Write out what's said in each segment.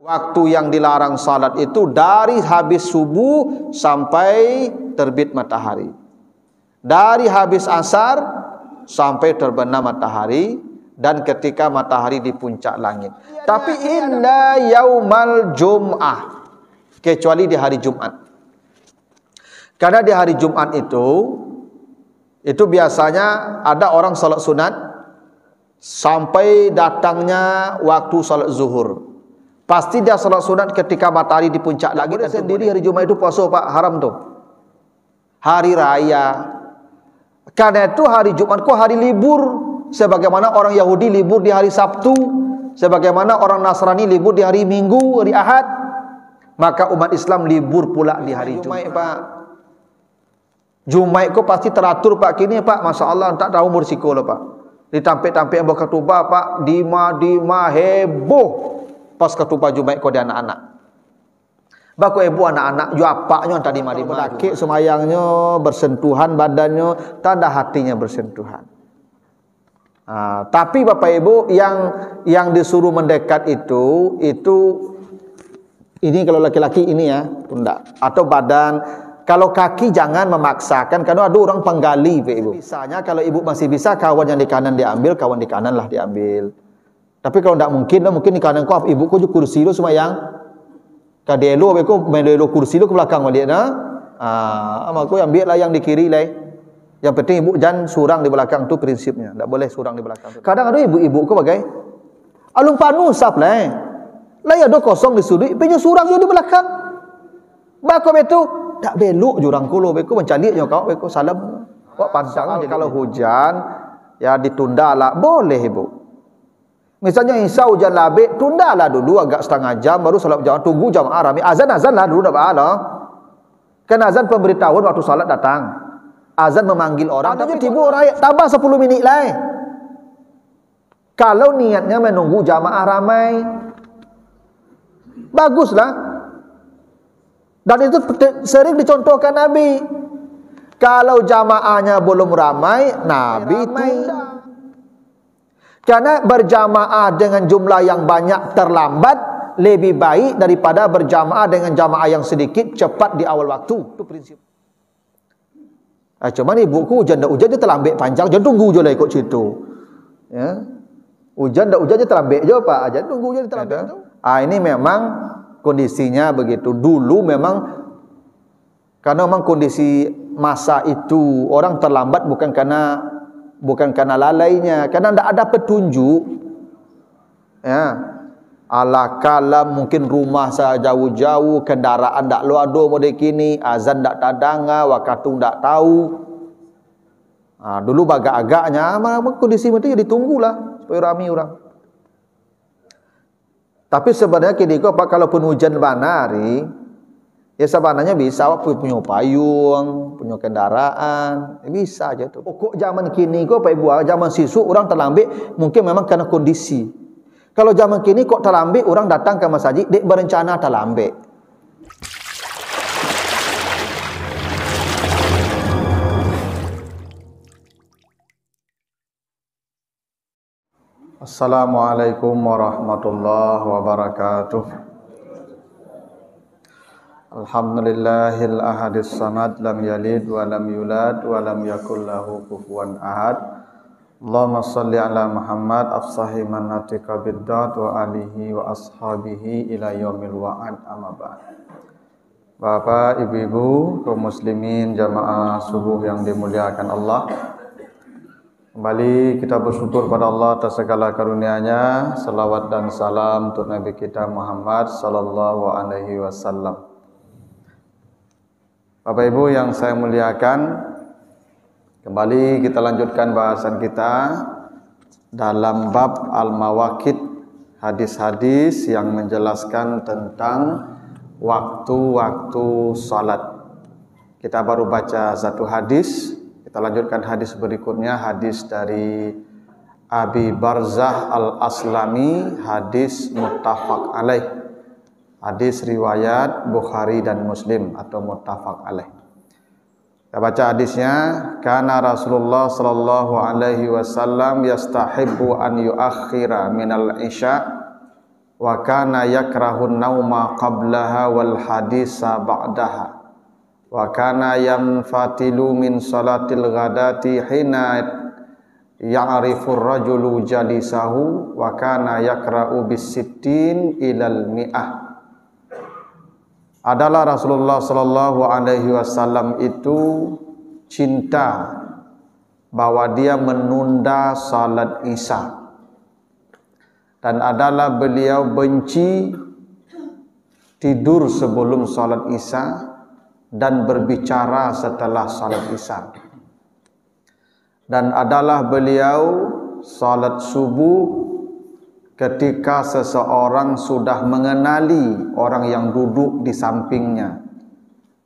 Waktu yang dilarang salat itu dari habis subuh sampai terbit matahari. Dari habis asar sampai terbenam matahari, dan ketika matahari di puncak langit. Tapi illa yaumal jum'ah, kecuali di hari Jumat. Karena di hari Jumat itu biasanya ada orang salat sunat sampai datangnya waktu salat zuhur. Pasti dia salat sunat ketika matahari di puncak langit. Sendiri hari Jumat itu puasa, Pak, haram tuh. Hari raya. Karena itu hari Jumat kok hari libur, sebagaimana orang Yahudi libur di hari Sabtu, sebagaimana orang Nasrani libur di hari Minggu, hari Ahad. Maka umat Islam libur pula di hari Jumat, Pak. Jumat kok pasti teratur, Pak, kini, Pak. Masya Allah, tak tahu bersiko lah, Pak. Ditampik-tampik yang berketubah, Pak. Dima heboh. Pas ketubah Jumat kau dia anak-anak. Baku ibu anak-anak ju apaknya tadi mari belakik semayangnya bersentuhan badannya, tanda hatinya bersentuhan. Tapi Bapak Ibu yang disuruh mendekat itu ini kalau laki-laki ini ya, pundak atau badan. Kalau kaki jangan memaksakan, karena ada orang penggali, Pak Ibu. Misalnya kalau ibu masih bisa, kawan yang di kanan diambil, kawan di kanan lah diambil. Tapi kalau tidak mungkin di kanan kau ibu kau kursi lu semayang. Kadelo beko melo kursi lu ke belakang balik nah. Ama kau ambil lah yang di kiri lah. Yang penting ibu jangan surang di belakang, tu prinsipnya. Tidak boleh surang di belakang. Kadang ada ibu-ibu kau bagai alung panusap lah. Lah ya do kosong di sudut, pinyo surang yo di belakang. Bako betu tak belok jurang kulo beko mencalinya kau beko salam. Kok pantang kalau hujan ya ditunda lah, boleh ibu. Misalnya insya hujan labik, tundalah dulu agak setengah jam, baru salat berjamaah, tunggu jamaah rame. Azan lah dulu, dah bahala. Kan azan pemberitahuan waktu salat datang. Azan memanggil orang. Tapi tiba orang tambah 10 minit lah. Kalau niatnya menunggu jamaah ramai, baguslah. Dan itu sering dicontohkan Nabi. Kalau jamaahnya belum ramai, Nabi tunda. Karena berjamaah dengan jumlah yang banyak terlambat lebih baik daripada berjamaah dengan jamaah yang sedikit cepat di awal waktu. Itu prinsip. Cuman ibuku hujan dia terlambat panjang, jangan tunggu je lah ikut situ. Ya. Hujan dia terlambat je, Pak. Jangan tunggu je terlambat tu. Ini memang kondisinya begitu. Dulu memang karena memang kondisi masa itu orang terlambat bukan karena lalainya, karena tidak ada petunjuk. Ya, ala kalam mungkin rumah saya jauh-jauh, kendaraan tak lu ada model kini, azan tak tadanga, waktu tak tahu. Dulu agak-agaknya, kondisi itu ditunggulah supaya ramai orang. Tapi sebenarnya kini kok kalaupun hujan banari, ya sebenarnya bisa punya payung, punya kendaraan, bisa aja tuh. Kok zaman kini kok Pak Ibu, zaman sisu orang terlambat mungkin memang karena kondisi. Kalau zaman kini kok terlambat orang datang ke masjid dek berencana terlambat. Assalamualaikum warahmatullahi wabarakatuh. Alhamdulillahil ahadis samad, lam yalid wa lam yulad wa lam yakul lahu kufuwan ahad. Allahumma salli ala Muhammad afsahi man natika biddat wa alihi wa ashabihi ila yaumil wa'ad, amma ba'd. Bapak, ibu-ibu, kaum muslimin jamaah subuh yang dimuliakan Allah, kembali kita bersyukur pada Allah atas segala karunia-Nya. Salawat dan salam untuk Nabi kita Muhammad sallallahu alaihi wasallam. Bapak Ibu yang saya muliakan, kembali kita lanjutkan bahasan kita dalam bab al-mawaqit, hadis-hadis yang menjelaskan tentang waktu-waktu salat. Kita baru baca satu hadis, kita lanjutkan hadis berikutnya, hadis dari Abi Barzah al-Aslami, hadis muttafaq alaih. Hadis riwayat Bukhari dan Muslim atau muttafaq alaih. Kita baca hadisnya. Kana Rasulullah sallallahu alaihi wasallam yastahibbu an yuakhira minal isya wa kana yakrahun nauma qablaha wal hadisa ba'daha wa kana yanfatilu min salatil ghadati hina ya'rifur rajulu jalisahu wa kana yakra'u bis-sittin ilal mi'ah. Adalah Rasulullah sallallahu alaihi wasallam itu cinta bahwa dia menunda salat Isya, dan adalah beliau benci tidur sebelum salat Isya dan berbicara setelah salat Isya. Dan adalah beliau salat subuh ketika seseorang sudah mengenali orang yang duduk di sampingnya.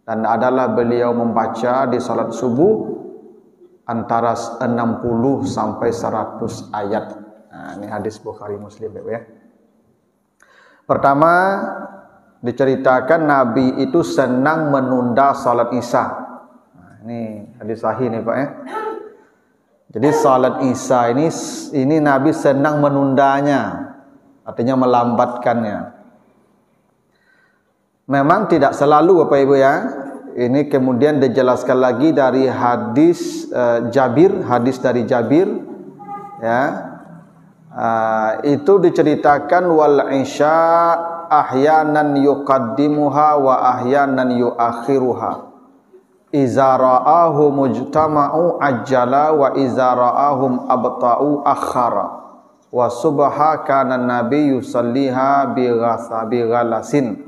Dan adalah beliau membaca di salat subuh antara 60 sampai 100 ayat. Nah, ini hadis Bukhari Muslim ya. Pertama, diceritakan Nabi itu senang menunda salat Isya. Nah, ini hadis sahih nih Pak ya. Jadi salat Isya ini Nabi senang menundanya, artinya melambatkannya. Memang tidak selalu Bapak Ibu ya. Ini kemudian dijelaskan lagi dari hadis hadis dari Jabir ya. Itu diceritakan wal isya ahyanan yuqaddimuha wa ahyanan yuakhiruha. Iza ra'ahu mujtama'u ajjala wa iza ra'ahum abta'u akhara. Wa subha kana nabi yusalliha bi ghalasin.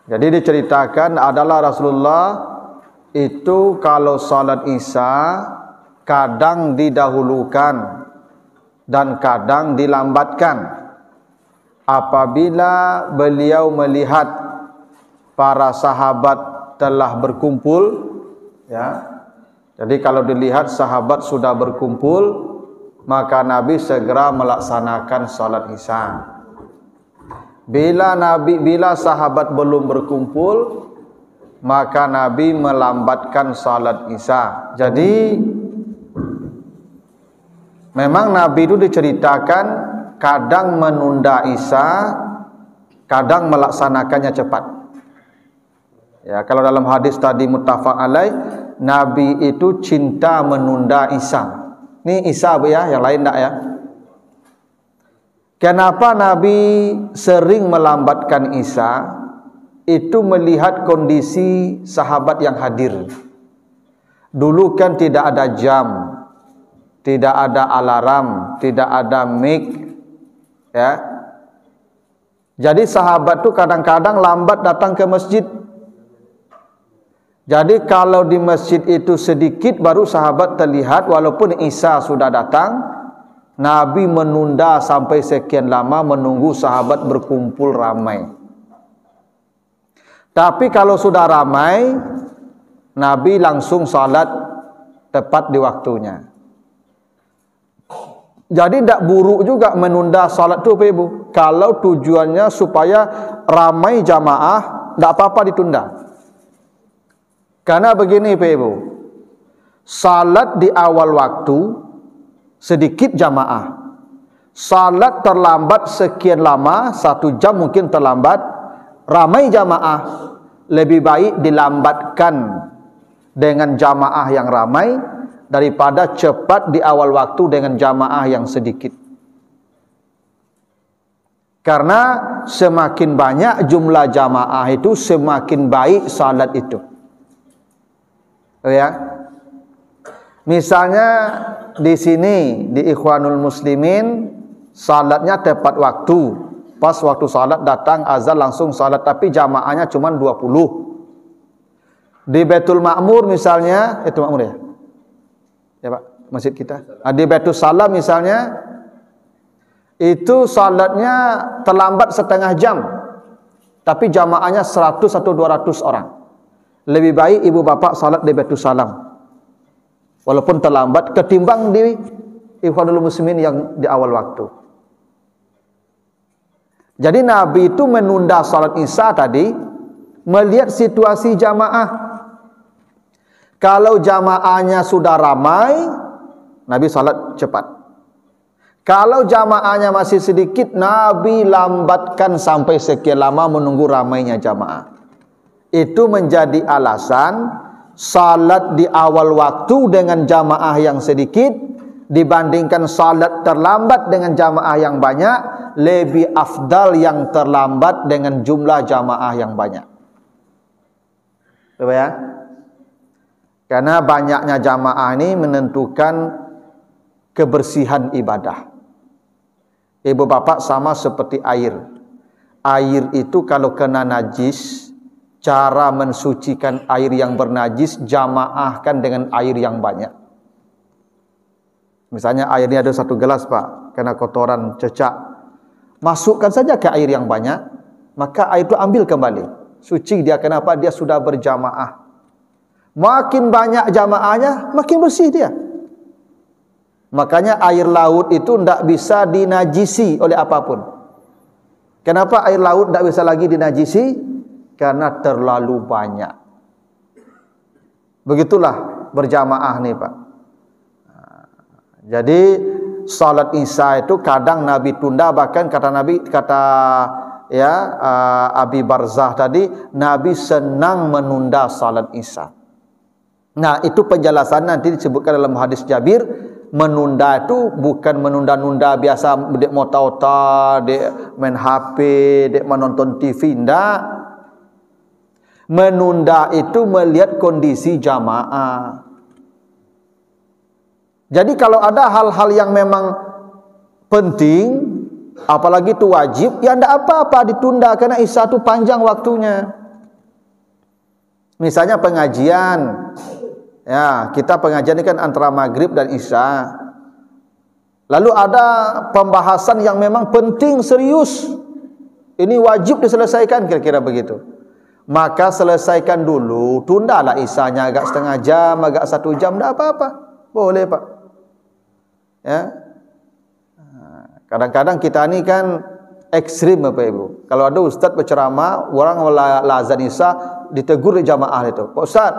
Jadi diceritakan adalah Rasulullah itu kalau salat Isya kadang didahulukan dan kadang dilambatkan apabila beliau melihat para sahabat telah berkumpul ya. Jadi kalau dilihat sahabat sudah berkumpul, maka Nabi segera melaksanakan salat Isya. Bila sahabat belum berkumpul, maka Nabi melambatkan salat Isya. Jadi memang Nabi itu diceritakan kadang menunda Isya, kadang melaksanakannya cepat. Ya, kalau dalam hadis tadi muttafaq alaih, Nabi itu cinta menunda Isya. Ini Isya Bu ya, yang lain enggak ya? Kenapa Nabi sering melambatkan Isya? Itu melihat kondisi sahabat yang hadir. Dulu kan tidak ada jam, tidak ada alarm, tidak ada mic ya. Jadi sahabat tuh kadang-kadang lambat datang ke masjid. Jadi kalau di masjid itu sedikit baru sahabat terlihat, walaupun Isya sudah datang, Nabi menunda sampai sekian lama menunggu sahabat berkumpul ramai. Tapi kalau sudah ramai, Nabi langsung salat tepat di waktunya. Jadi tidak buruk juga menunda salat itu Pak Ibu. Kalau tujuannya supaya ramai jamaah, tidak apa-apa ditunda. Karena begini Pak Ibu, salat di awal waktu sedikit jamaah, salat terlambat sekian lama, 1 jam mungkin terlambat, ramai jamaah, lebih baik dilambatkan dengan jamaah yang ramai daripada cepat di awal waktu dengan jamaah yang sedikit. Karena semakin banyak jumlah jamaah itu semakin baik salat itu. Oh ya. Misalnya di sini di Ikhwanul Muslimin salatnya tepat waktu. Pas waktu salat datang azan langsung salat, tapi jamaahnya cuma 20. Di Baitul Ma'mur misalnya, itu Ma'mur ya? Ya Pak, masjid kita. Di Baitul Salam misalnya, itu salatnya terlambat setengah jam, tapi jamaahnya 100 atau 200 orang. Lebih baik ibu bapak salat di Baitul Salam, walaupun terlambat, ketimbang di Ikhwanul Muslimin yang di awal waktu. Jadi Nabi itu menunda salat Isya tadi melihat situasi jamaah. Kalau jamaahnya sudah ramai, Nabi salat cepat. Kalau jamaahnya masih sedikit, Nabi lambatkan sampai sekian lama menunggu ramainya jamaah. Itu menjadi alasan salat di awal waktu dengan jamaah yang sedikit dibandingkan salat terlambat dengan jamaah yang banyak, lebih afdal yang terlambat dengan jumlah jamaah yang banyak. Coba ya. Karena banyaknya jamaah ini menentukan kebersihan ibadah. Ibu bapak sama seperti air. Air itu kalau kena najis, cara mensucikan air yang bernajis jamaahkan dengan air yang banyak. Misalnya air ini ada 1 gelas pak, kena kotoran cecak, masukkan saja ke air yang banyak, maka air itu ambil kembali. Suci dia, kenapa? Dia sudah berjamaah. Makin banyak jamaahnya, makin bersih dia. Makanya air laut itu tidak bisa dinajisi oleh apapun. Kenapa air laut tidak bisa lagi dinajisi? Karena terlalu banyak. Begitulah berjamaah nih Pak. Jadi salat Isya itu kadang Nabi tunda, bahkan kata Nabi, Abi Barzah tadi, Nabi senang menunda salat Isya. Nah, itu penjelasan nanti disebutkan dalam hadis Jabir. Menunda itu bukan menunda-nunda biasa, dek mau tauta, dek main HP, dek menonton TV, enggak. Menunda itu melihat kondisi jamaah. Jadi kalau ada hal-hal yang memang penting, apalagi itu wajib, ya enggak apa-apa ditunda, karena Isya itu panjang waktunya. Misalnya pengajian, ya, kita pengajian ini kan antara maghrib dan Isya. Lalu ada pembahasan yang memang penting, serius. Ini wajib diselesaikan, kira-kira begitu. Maka selesaikan dulu, tundalah Isyanya agak setengah jam, agak 1 jam, tidak apa-apa. Boleh Pak. Ya. Kadang-kadang kita ini kan ekstrim Bapak Ibu. Kalau ada ustaz berceramah, orang lazan Isya, ditegur di jamaah itu. Pak Ustaz,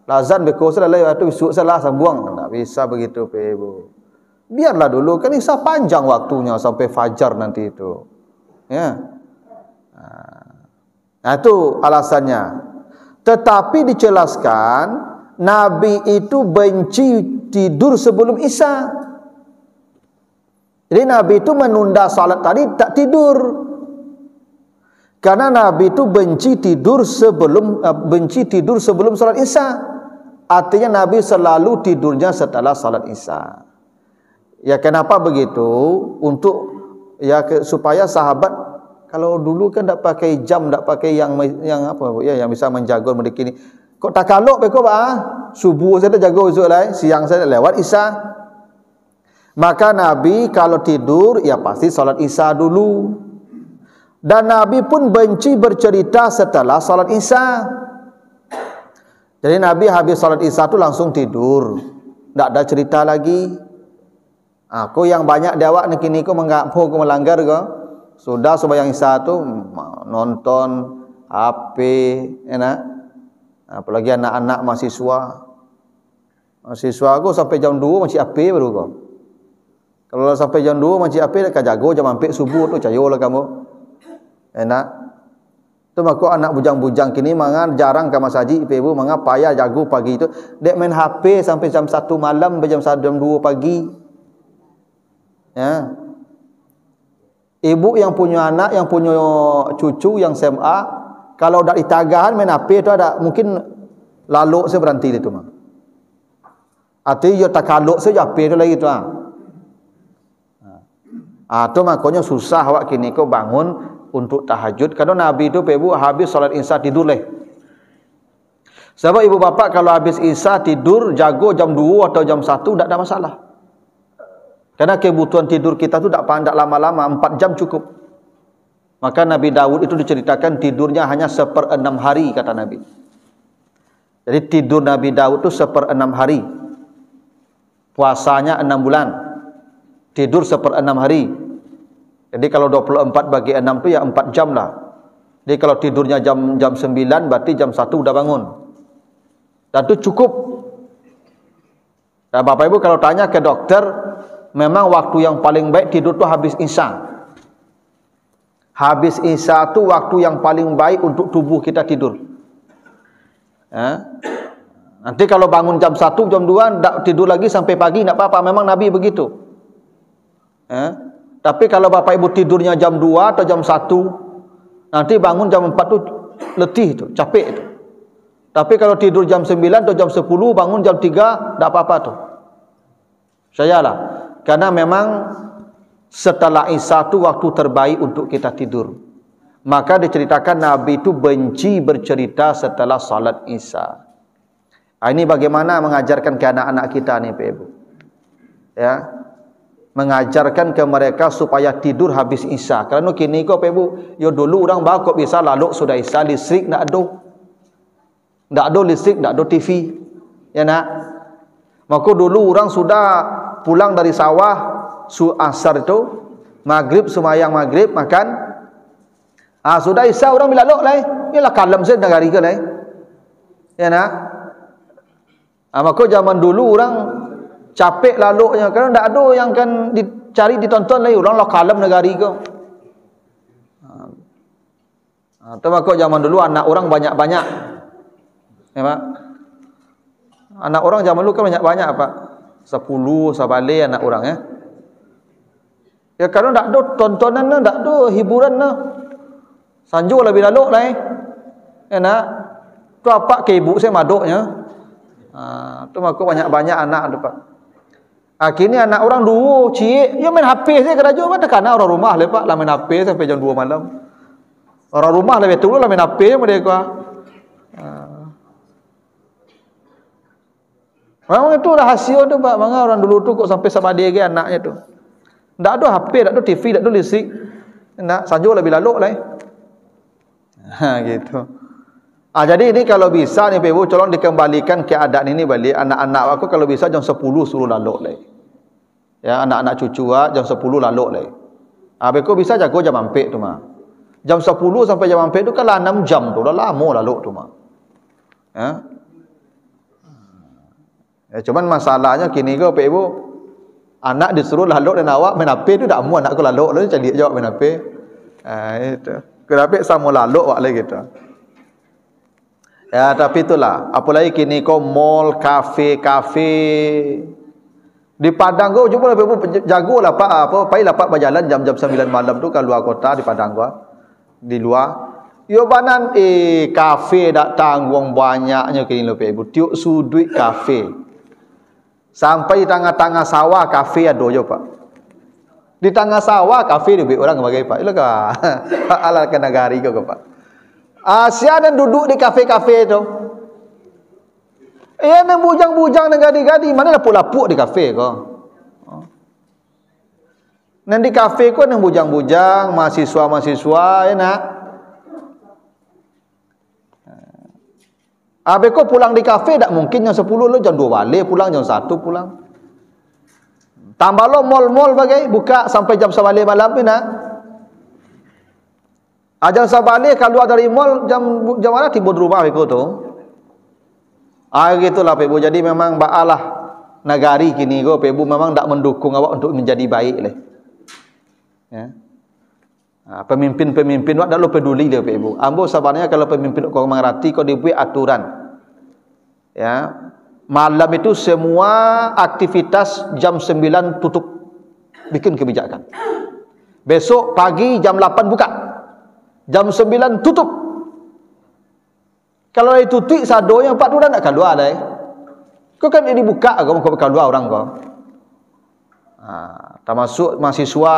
lazan berkosa lah waktu besok salah sambuang. Tak bisa begitu Pak Ibu. Biarlah dulu, kan Isya panjang waktunya sampai fajar nanti itu. Ya. Nah, itu alasannya. Tetapi dijelaskan Nabi itu benci tidur sebelum Isya. Jadi Nabi itu menunda salat tadi, tak tidur. Karena Nabi itu benci tidur sebelum salat Isya. Artinya Nabi selalu tidurnya setelah salat Isya. Ya kenapa begitu? Untuk ya supaya sahabat, kalau dulu kan tak pakai jam, tak pakai yang apa ya, yang bisa menjaga begini. Kok tak kalok beko bah? Subuh saya jaga uzuk lah, siang saya lewat Isya. Maka Nabi kalau tidur ya pasti salat Isya dulu. Dan Nabi pun benci bercerita setelah salat Isya. Jadi Nabi habis salat Isya itu langsung tidur, tidak ada cerita lagi. Aku yang banyak dewak kini aku mengaku aku melanggar kok. Sudah sembahyang Isya itu nonton HP, enak. Apalagi anak-anak mahasiswa. Mahasiswa aku sampai jam 2 masih HP baru kok. Kalau sampai jam 2 masih HP dah jago jam hampir subuh tu cayolah kamu. Enak. Tu mako anak bujang-bujang kini mangan jarang ke masjid ibu manga payah jago pagi itu. Dek main HP sampai jam 1 malam sampai jam 2 pagi. Ya. Ibu yang punya anak, yang punya cucu yang SMA, kalau dak ditagahan main HP itu ada mungkin lalu saya berhenti itu mah. Artinya tak kaluk saja HP itu lagi tu tu makanya susah awak kini kau bangun untuk tahajud. Kalau Nabi itu ibu habis salat Isya tidur leh. Sebab ibu bapak kalau habis Isya tidur jago jam 2 atau jam 1 tak ada masalah. Karena kebutuhan tidur kita tu tak pandang lama-lama, 4 jam cukup. Maka Nabi Daud itu diceritakan tidurnya hanya 1/6 hari kata Nabi. Jadi tidur Nabi Daud itu 1/6 hari. Puasanya 6 bulan. Tidur 1/6 hari. Jadi kalau 24 bagi 6 tu ya 4 jam lah. Jadi kalau tidurnya jam 9 berarti jam 1 udah bangun. Dan itu cukup. Dan Bapak Ibu kalau tanya ke dokter, memang waktu yang paling baik tidur tu habis Isya. Habis Isya tu waktu yang paling baik untuk tubuh kita tidur. Nanti kalau bangun jam 1, jam 2 tak tidur lagi sampai pagi tak apa-apa, memang Nabi begitu. Tapi kalau bapak ibu tidurnya jam 2 atau jam 1, nanti bangun jam 4 tu letih tu, capek tu. Tapi kalau tidur jam 9 atau jam 10, bangun jam 3, tak apa-apa tu. Sayalah. Karena memang setelah Isya tu waktu terbaik untuk kita tidur. Maka diceritakan Nabi itu benci bercerita setelah salat Isya. Ini bagaimana mengajarkan ke anak-anak kita ni Pak Ibu. Ya. Mengajarkan ke mereka supaya tidur habis Isya. Kerana kini kau Pak Ibu, yo dulu orang bakok bisa lalu sudah Isya, listrik nak ada. Tak ada listrik, tak ada TV. Ya nak. Maka dulu orang sudah pulang dari sawah asar itu, maghrib semayang maghrib makan. Sudah Isya orang bila lok lai. Yalah kalem saya negari ke lai. Ya nak. Maka zaman dulu orang capek laluknya kerana tak ada yang kan dicari ditonton lai, orang lah kalem negari ke. Maka zaman dulu anak orang banyak-banyak. Ya Pak. Anak orang zaman dulu kan banyak-banyak Pak. 10 sabale anak orang ya. Ya kerana tak ada tontonan, tak ada hiburan lah. Sanjur lebih laluk lah ya nak. Tu apa ke ibu saya maduknya. Tu maka banyak-banyak anak tu Pak. Kini anak orang dulu cik, dia main HP saya kerja apa tekan orang rumah le Pak, lah main HP sampai jam 2 malam. Orang rumah lebih dulu lah main HP mereka. Memang itu rahasia tu Pak. Memang orang dulu tu kok sampai sama dia ke anaknya tu. Tak ada HP, tak ada TV, tak ada listrik. Nak sanjur lebih laluk lah. Gitu. Jadi ini kalau bisa ni Pak Ibu, tolong dikembalikan keadaan ini balik. Anak-anak aku kalau bisa jam 10 suruh laluk lah. Ya, anak-anak cucu jam 10 laluk lah. Beko bisa jago jam ampek tu mah. Jam 10 sampai jam ampek tu kan 6 jam tu, dah lama laluk tu mah. Cuman masalahnya kini ke Pak Ibu, anak disuruh laluk dan awak main HP tu tak mau anak aku laluk lalu cari jawab main HP. Itu. Kenapa sama laluk awak lagi gitu. Ya tapi itulah, apalagi kini kau mall, kafe. Di Padang kau jumpa Pak Ibu jagolah Pak pailah Pak berjalan jam-jam 9 malam tu ke luar kota di Padang gua. Di luar yo banan kafe dak tanggung banyaknya kini Pak Ibu. Tiuk sudut kafe. Sampai di tengah-tengah sawah kafe ada je Pak. Di tengah sawah kafe dia orang bagai Pak. Ilah ka ala ke negari ke Pak. Siapa duduk di kafe-kafe tu? Yang bujang-bujang dan gadi-gadi mana lapuk-lapuk di kafe ko. Nan di kafe ko nang bujang-bujang, mahasiswa-mahasiswa ya nak. Beko pulang di kafe tak mungkin jam 10 lo jam 2 balik pulang, jam 1 pulang. Tambah lo mall-mall bagai buka sampai jam 11 malam ni nak. Jam 11 keluar dari mall jam mana tiba di rumah beko tu. Gitulah Pak Ibu. Jadi memang baalah negari kini go Pak Ibu memang tak mendukung awak untuk menjadi baik leh. Ya. Pemimpin-pemimpin wak tak lo peduli dia Pak Ibu. Ambo sabarnya kalau pemimpin kau mengerti kau dibuat aturan. Ya. Malam itu semua aktivitas jam 9 tutup. Bikin kebijakan. Besok pagi jam 8 buka. Jam 9 tutup. Kalau itu tutup sadonya 4 bulan nak keluar dah. Kau kan ini buka kau mau keluar orang kau. Termasuk mahasiswa.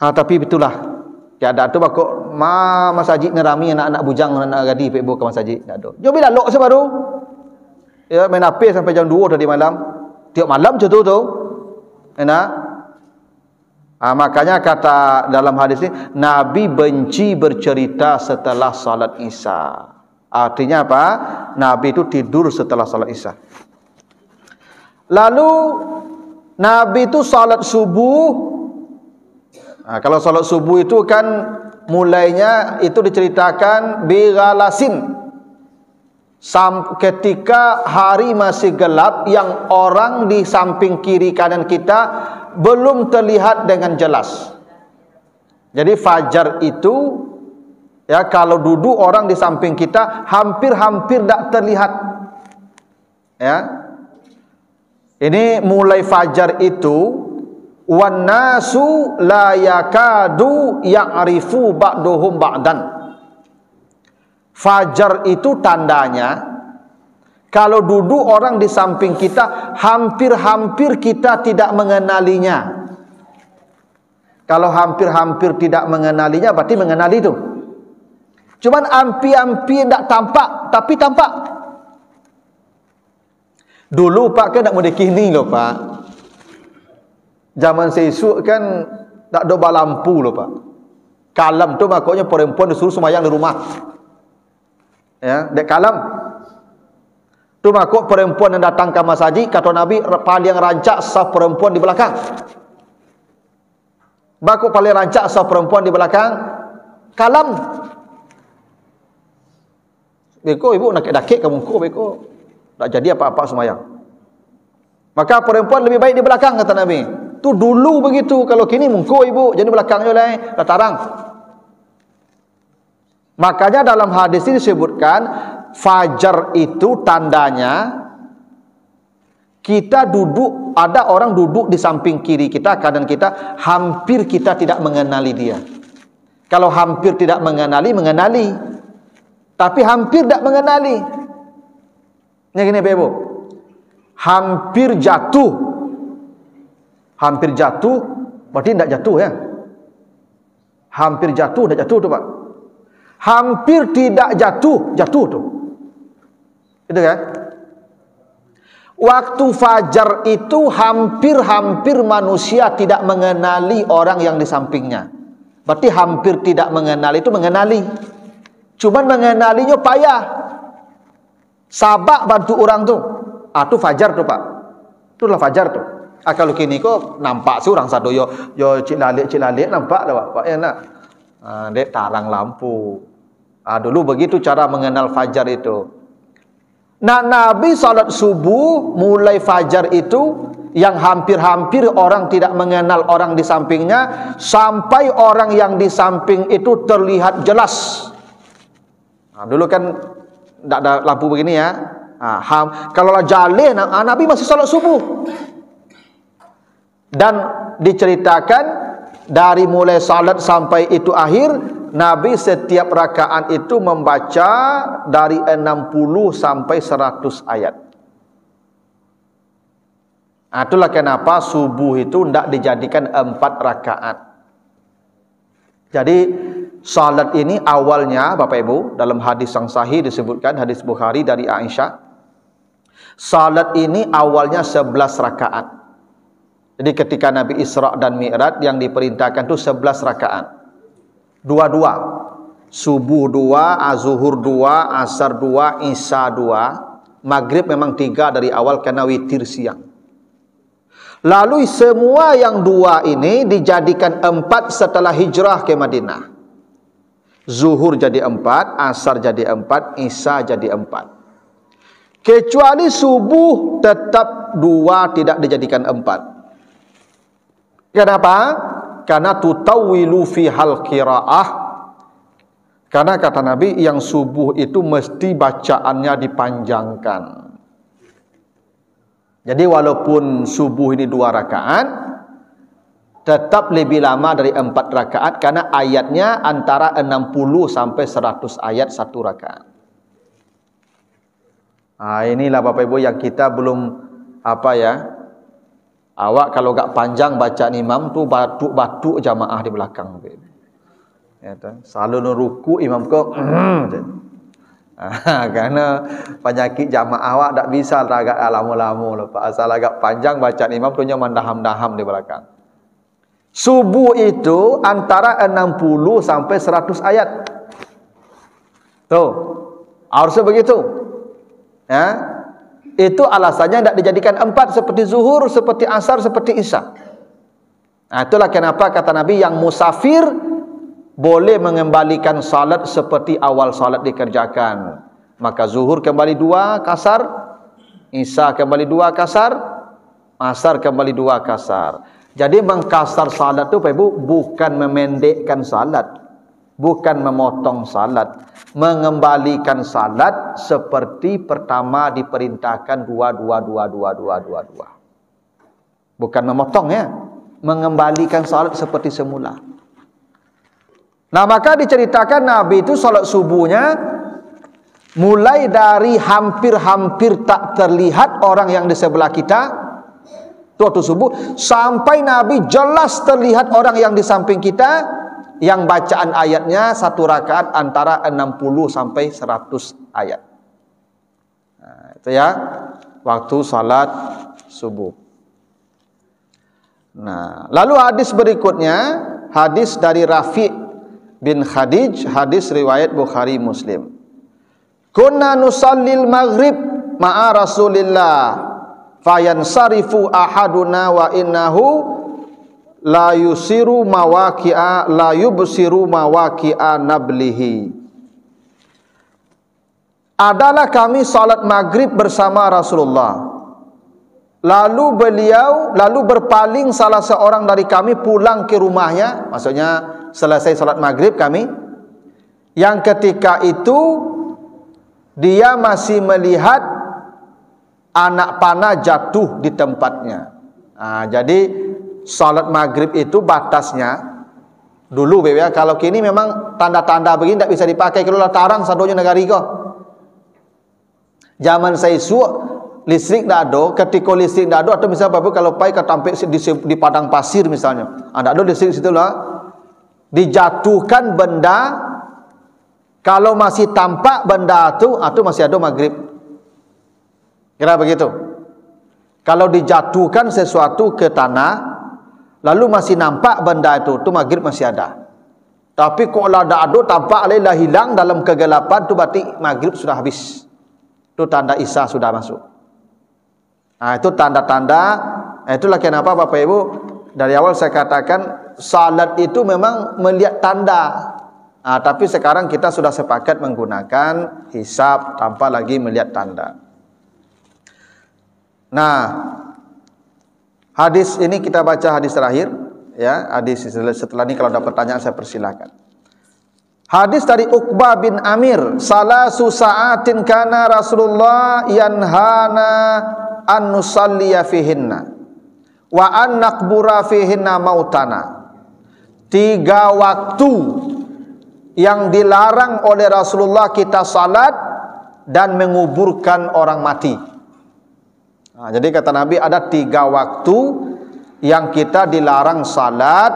Tapi itulah keadaan tu bakok masjid ni ramai anak-anak bujang anak gadi Pak Ibu ke masjid tak ada. Jom bila lok sebaru. Ya main HP sampai jam 2 tadi malam. Tiap malam macam tu. Enak. Makanya kata dalam hadis ni Nabi benci bercerita setelah salat Isya. Artinya apa? Nabi itu tidur setelah salat Isya. Lalu Nabi itu salat subuh. Kalau salat subuh itu kan mulainya itu diceritakan bighalasin. ketika hari masih gelap, yang orang di samping kiri kanan kita belum terlihat dengan jelas. Jadi fajar itu, ya, kalau duduk orang di samping kita hampir-hampir tak terlihat. Ya. Ini mulai fajar itu, wan nasu la yakadu ya'rifu ba'duhum ba'dan. Fajar itu tandanya, kalau duduk orang di samping kita hampir-hampir kita tidak mengenalinya. Kalau hampir-hampir tidak mengenalinya berarti mengenali itu. Cuman ampi-ampi tidak tampak, tapi tampak. Dulu Pak kan nak mudik kini loh Pak. Zaman sesuk kan tak ada lampu loh Pak. Kalam tu makanya perempuan disuruh sembahyang di rumah. Ya, dek kalam. Tu makok perempuan yang datang ke masjid, kata Nabi, paling rancak saf perempuan di belakang. Makok paling rancak saf perempuan di belakang kalam. Beko ibu nak dakik kamu ko beko. Tak jadi apa-apa sembahyang. Maka perempuan lebih baik di belakang kata Nabi. Tu dulu begitu, kalau kini mungko ibu jadi belakangnya oleh dah tarang. Makanya dalam hadis ini disebutkan fajar itu tandanya kita duduk, ada orang duduk di samping kiri kita, kanan kita, hampir kita tidak mengenali dia. Kalau hampir tidak mengenali, mengenali. Tapi hampir tidak mengenali. Ini gini Ibu. Hampir jatuh. Hampir jatuh berarti tidak jatuh ya. Hampir jatuh, tidak jatuh tu Pak. Hampir tidak jatuh, jatuh tu. Itu kan? Waktu fajar itu hampir-hampir manusia tidak mengenali orang yang di sampingnya. Berarti hampir tidak mengenali itu mengenali. Cuman mengenalinya payah. Sabak bantu orang tu. Tu fajar tu Pak. Itulah fajar tu. Kalau kini kok nampak seorang satu yo cilalit nampak dah Pak. Ya nak. Dek tarang lampu. Dulu begitu cara mengenal fajar itu. Nah, Nabi salat subuh mulai fajar itu yang hampir-hampir orang tidak mengenal orang di sampingnya sampai orang yang di samping itu terlihat jelas. Dulu kan tidak ada lampu begini ya. Kalau jaleh Nabi masih salat subuh. Dan diceritakan dari mulai salat sampai itu akhir, Nabi setiap rakaat itu membaca dari 60 sampai 100 ayat. Itulah kenapa subuh itu tidak dijadikan 4 rakaat. Jadi salat ini awalnya Bapak Ibu, dalam hadis yang sahih disebutkan, hadis Bukhari dari Aisyah, salat ini awalnya 11 rakaat. Jadi ketika Nabi Isra dan Mi'raj yang diperintahkan itu 11 rakaat. Dua-dua. Subuh 2, zuhur 2, asar 2, isya 2. Maghrib memang 3 dari awal karena witir siang. Lalu semua yang 2 ini dijadikan 4 setelah hijrah ke Madinah. Zuhur jadi 4, asar jadi 4, isya jadi 4. Kecuali subuh tetap 2 tidak dijadikan 4. Kenapa? Karena tutawilu fi hal qiraah. Karena kata Nabi yang subuh itu mesti bacaannya dipanjangkan. Jadi walaupun subuh ini 2 rakaat, tetap lebih lama dari 4 rakaat karena ayatnya antara 60 sampai 100 ayat 1 rakaat. Inilah Bapak Ibu yang kita belum awak kalau gak panjang bacaan imam tu batuk-batuk jamaah di belakang. Ya, selalu ruku imam kau karena penyakit jamaah awak tak bisa agak lama-lama lepas asal agak panjang bacaan imam tu nya mendaham-daham di belakang. Subuh itu antara 60 sampai 100 ayat. Tuh. Harusnya begitu. Ya. Itu alasannya tidak dijadikan 4 seperti zuhur, seperti asar, seperti isya. Itulah kenapa kata Nabi yang musafir boleh mengembalikan salat seperti awal salat dikerjakan. Maka zuhur kembali 2 kasar, isya kembali 2 kasar, asar kembali 2 kasar. Jadi mengkasar salat itu Bapak Ibu bukan memendekkan salat, bukan memotong salat, mengembalikan salat seperti pertama diperintahkan 2. Bukan memotong ya, mengembalikan salat seperti semula. Nah, maka diceritakan Nabi itu salat subuhnya mulai dari hampir-hampir tak terlihat orang yang di sebelah kita waktu subuh, sampai Nabi jelas terlihat orang yang di samping kita, yang bacaan ayatnya 1 rakaat antara 60 sampai 100 ayat. Nah, itu ya waktu salat subuh. Nah, lalu hadis berikutnya, hadis dari Rafi' bin Khadij, hadis riwayat Bukhari Muslim. Kunna nusallil maghrib ma'a Rasulillah fayansarifu ahaduna wa innahu la yusiru mawaqi'a la yubsiru mawaqi'a nablihi. Adalah kami salat maghrib bersama Rasulullah. Lalu berpaling salah seorang dari kami pulang ke rumahnya, maksudnya selesai salat maghrib kami, yang ketika itu dia masih melihat anak panah jatuh di tempatnya. Nah, jadi salat maghrib itu batasnya dulu ya. Kalau kini memang tanda-tanda begini tidak bisa dipakai. Kalau larang sadonya negari kok. Zaman saya listrik tidak ada. Ketika listrik tidak ada, atau misalnya Bapak kalau pai ketampik di padang pasir misalnya, ada listrik situ lah, dijatuhkan benda. Kalau masih tampak benda itu masih ada maghrib. Kira begitu. Kalau dijatuhkan sesuatu ke tanah, lalu masih nampak benda itu maghrib masih ada. Tapi kalau ada tampak adalah hilang dalam kegelapan, itu berarti maghrib sudah habis. Itu tanda isya sudah masuk. Nah, itu tanda-tanda. Itulah kenapa Bapak Ibu dari awal saya katakan salat itu memang melihat tanda. Nah, tapi sekarang kita sudah sepakat menggunakan hisab tanpa lagi melihat tanda. Nah, hadis ini kita baca hadis terakhir ya. Hadis setelah ini kalau ada pertanyaan saya persilakan. Hadis dari Uqbah bin Amir, salasu sa'atin kana Rasulullah yanhana an nusalliya fihinna wa an naqbura fihinna mautana. 3 waktu yang dilarang oleh Rasulullah kita salat dan menguburkan orang mati. Nah, jadi kata Nabi ada 3 waktu yang kita dilarang salat,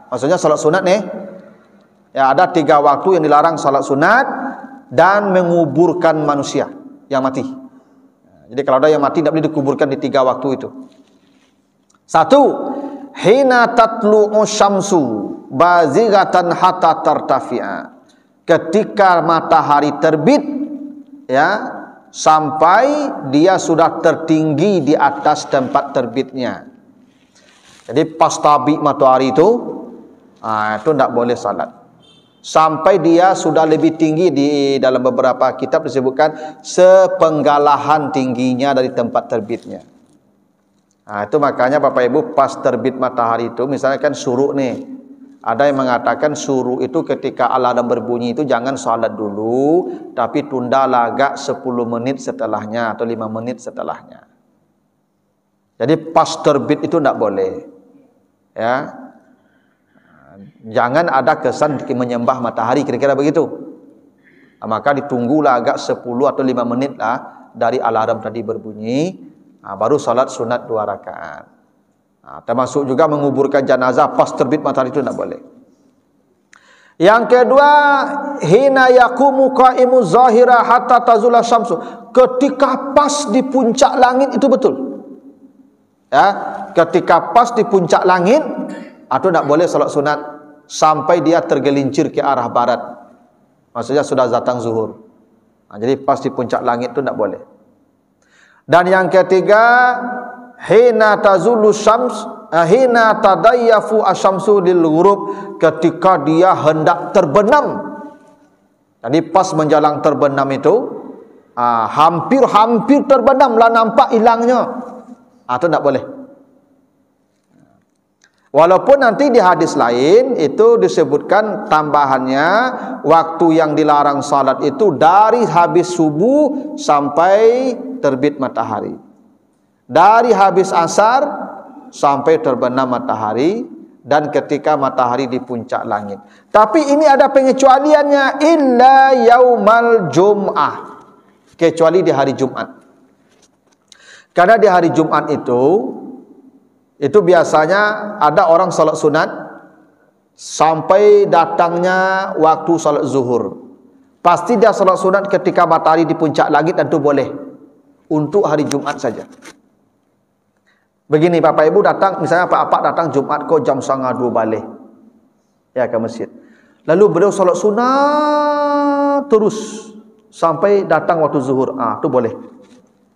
maksudnya salat sunat nih. Ya, ada 3 waktu yang dilarang salat sunat dan menguburkan manusia yang mati. Nah, jadi kalau ada yang mati tidak boleh dikuburkan di 3 waktu itu. 1. Hina tatlu'u syamsu bazighatan hatta tartafi'a. Ketika matahari terbit ya, sampai dia sudah tertinggi di atas tempat terbitnya. Jadi pas tabik matahari itu tidak boleh salat. Sampai dia sudah lebih tinggi, di dalam beberapa kitab disebutkan sepenggalahan tingginya dari tempat terbitnya. Nah, itu makanya Bapak Ibu pas terbit matahari itu, misalnya kan syuruk nih. Ada yang mengatakan syuruk itu ketika alarm berbunyi itu jangan salat dulu, tapi tunda agak 10 menit setelahnya atau 5 menit setelahnya. Jadi pas terbit itu tidak boleh. Ya. Jangan ada kesan menyembah matahari, kira-kira begitu. Nah, maka ditunggulah agak 10 atau 5 menit lah dari alarm tadi berbunyi. Nah, baru salat sunat 2 rakaat. Nah, termasuk juga menguburkan jenazah pas terbit matahari itu tidak boleh. Yang kedua, hina yaqumu qaimu zahira hatta tazula syamsu. Ketika pas di puncak langit itu betul. Ya, ketika pas di puncak langit atau tidak boleh salat sunat sampai dia tergelincir ke arah barat. Maksudnya sudah datang zuhur. Nah, jadi pas di puncak langit itu tidak boleh. Dan yang ketiga, hina tazulu syams, hina tadayyafu asyamsu lil ghurub, ketika dia hendak terbenam. Jadi pas menjelang terbenam itu, hampir terbenam lah, nampak hilangnya. Itu tidak boleh. Walaupun nanti di hadis lain itu disebutkan tambahannya, waktu yang dilarang salat itu dari habis subuh sampai terbit matahari, dari habis asar sampai terbenam matahari, dan ketika matahari di puncak langit. Tapi ini ada pengecualiannya, illa yaumal jum'ah, kecuali di hari Jumat. Karena di hari Jumat itu biasanya ada orang salat sunat sampai datangnya waktu salat zuhur. Pasti dia salat sunat ketika matahari di puncak langit, dan itu boleh untuk hari Jumat saja. Begini, Bapak Ibu datang, misalnya Pak datang Jumat kok jam 1:30 balik ya ke masjid. Lalu beliau salat sunat terus sampai datang waktu zuhur. Itu boleh.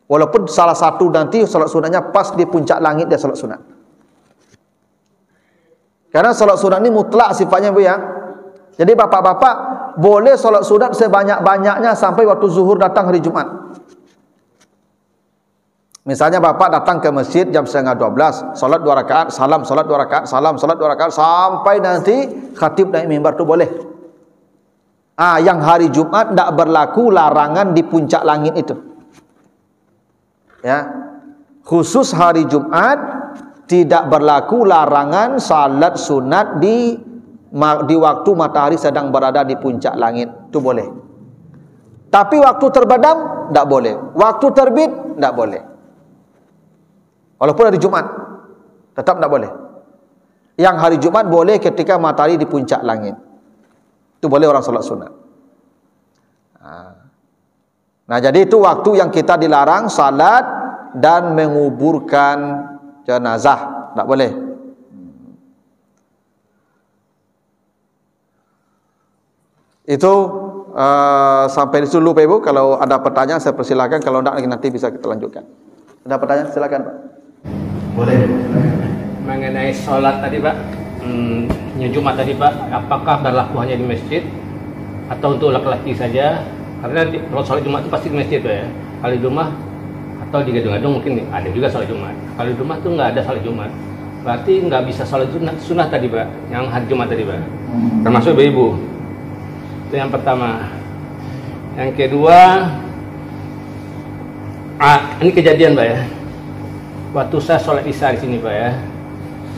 Walaupun salah satu nanti salat sunatnya pas di puncak langit dia salat sunat. Karena salat sunat ini mutlak sifatnya, Bu ya. Jadi bapak-bapak boleh salat sunat sebanyak-banyaknya sampai waktu zuhur datang hari Jumat. Misalnya bapak datang ke masjid jam 11:30, salat 2 rakaat, salam, salat 2 rakaat, salam, salat 2 rakaat, sampai nanti khatib naik mimbar, itu boleh. Yang hari Jumat tidak berlaku larangan di puncak langit itu. Ya. Khusus hari Jumat tidak berlaku larangan salat sunat di waktu matahari sedang berada di puncak langit, itu boleh. Tapi waktu terbenam tidak boleh, waktu terbit tidak boleh. Walaupun hari Jumat tetap tidak boleh. Yang hari Jumat boleh ketika matahari di puncak langit, itu boleh orang salat sunat. Nah, jadi itu waktu yang kita dilarang salat dan menguburkan jenazah, tak boleh. Itu sampai di situ dulu Pak Ibu. Kalau ada pertanyaan saya persilakan, kalau tidak nanti bisa kita lanjutkan. Ada pertanyaan silakan Pak. Boleh. Mengenai sholat tadi Pak, Jumat tadi Pak, apakah berlaku hanya di masjid atau untuk laki-laki saja? Karena kalau sholat Jumat itu pasti di masjid Pak ya. Kalau di rumah atau di gedung-gedung mungkin ada juga sholat Jumat. Kalau di rumah tuh nggak ada sholat Jumat, berarti nggak bisa sholat sunnah tadi Pak, yang hari Jumat tadi Pak, termasuk ibu-ibu. Itu yang pertama. Yang kedua, ini kejadian Pak ya. Waktu saya sholat isya di sini Pak ya,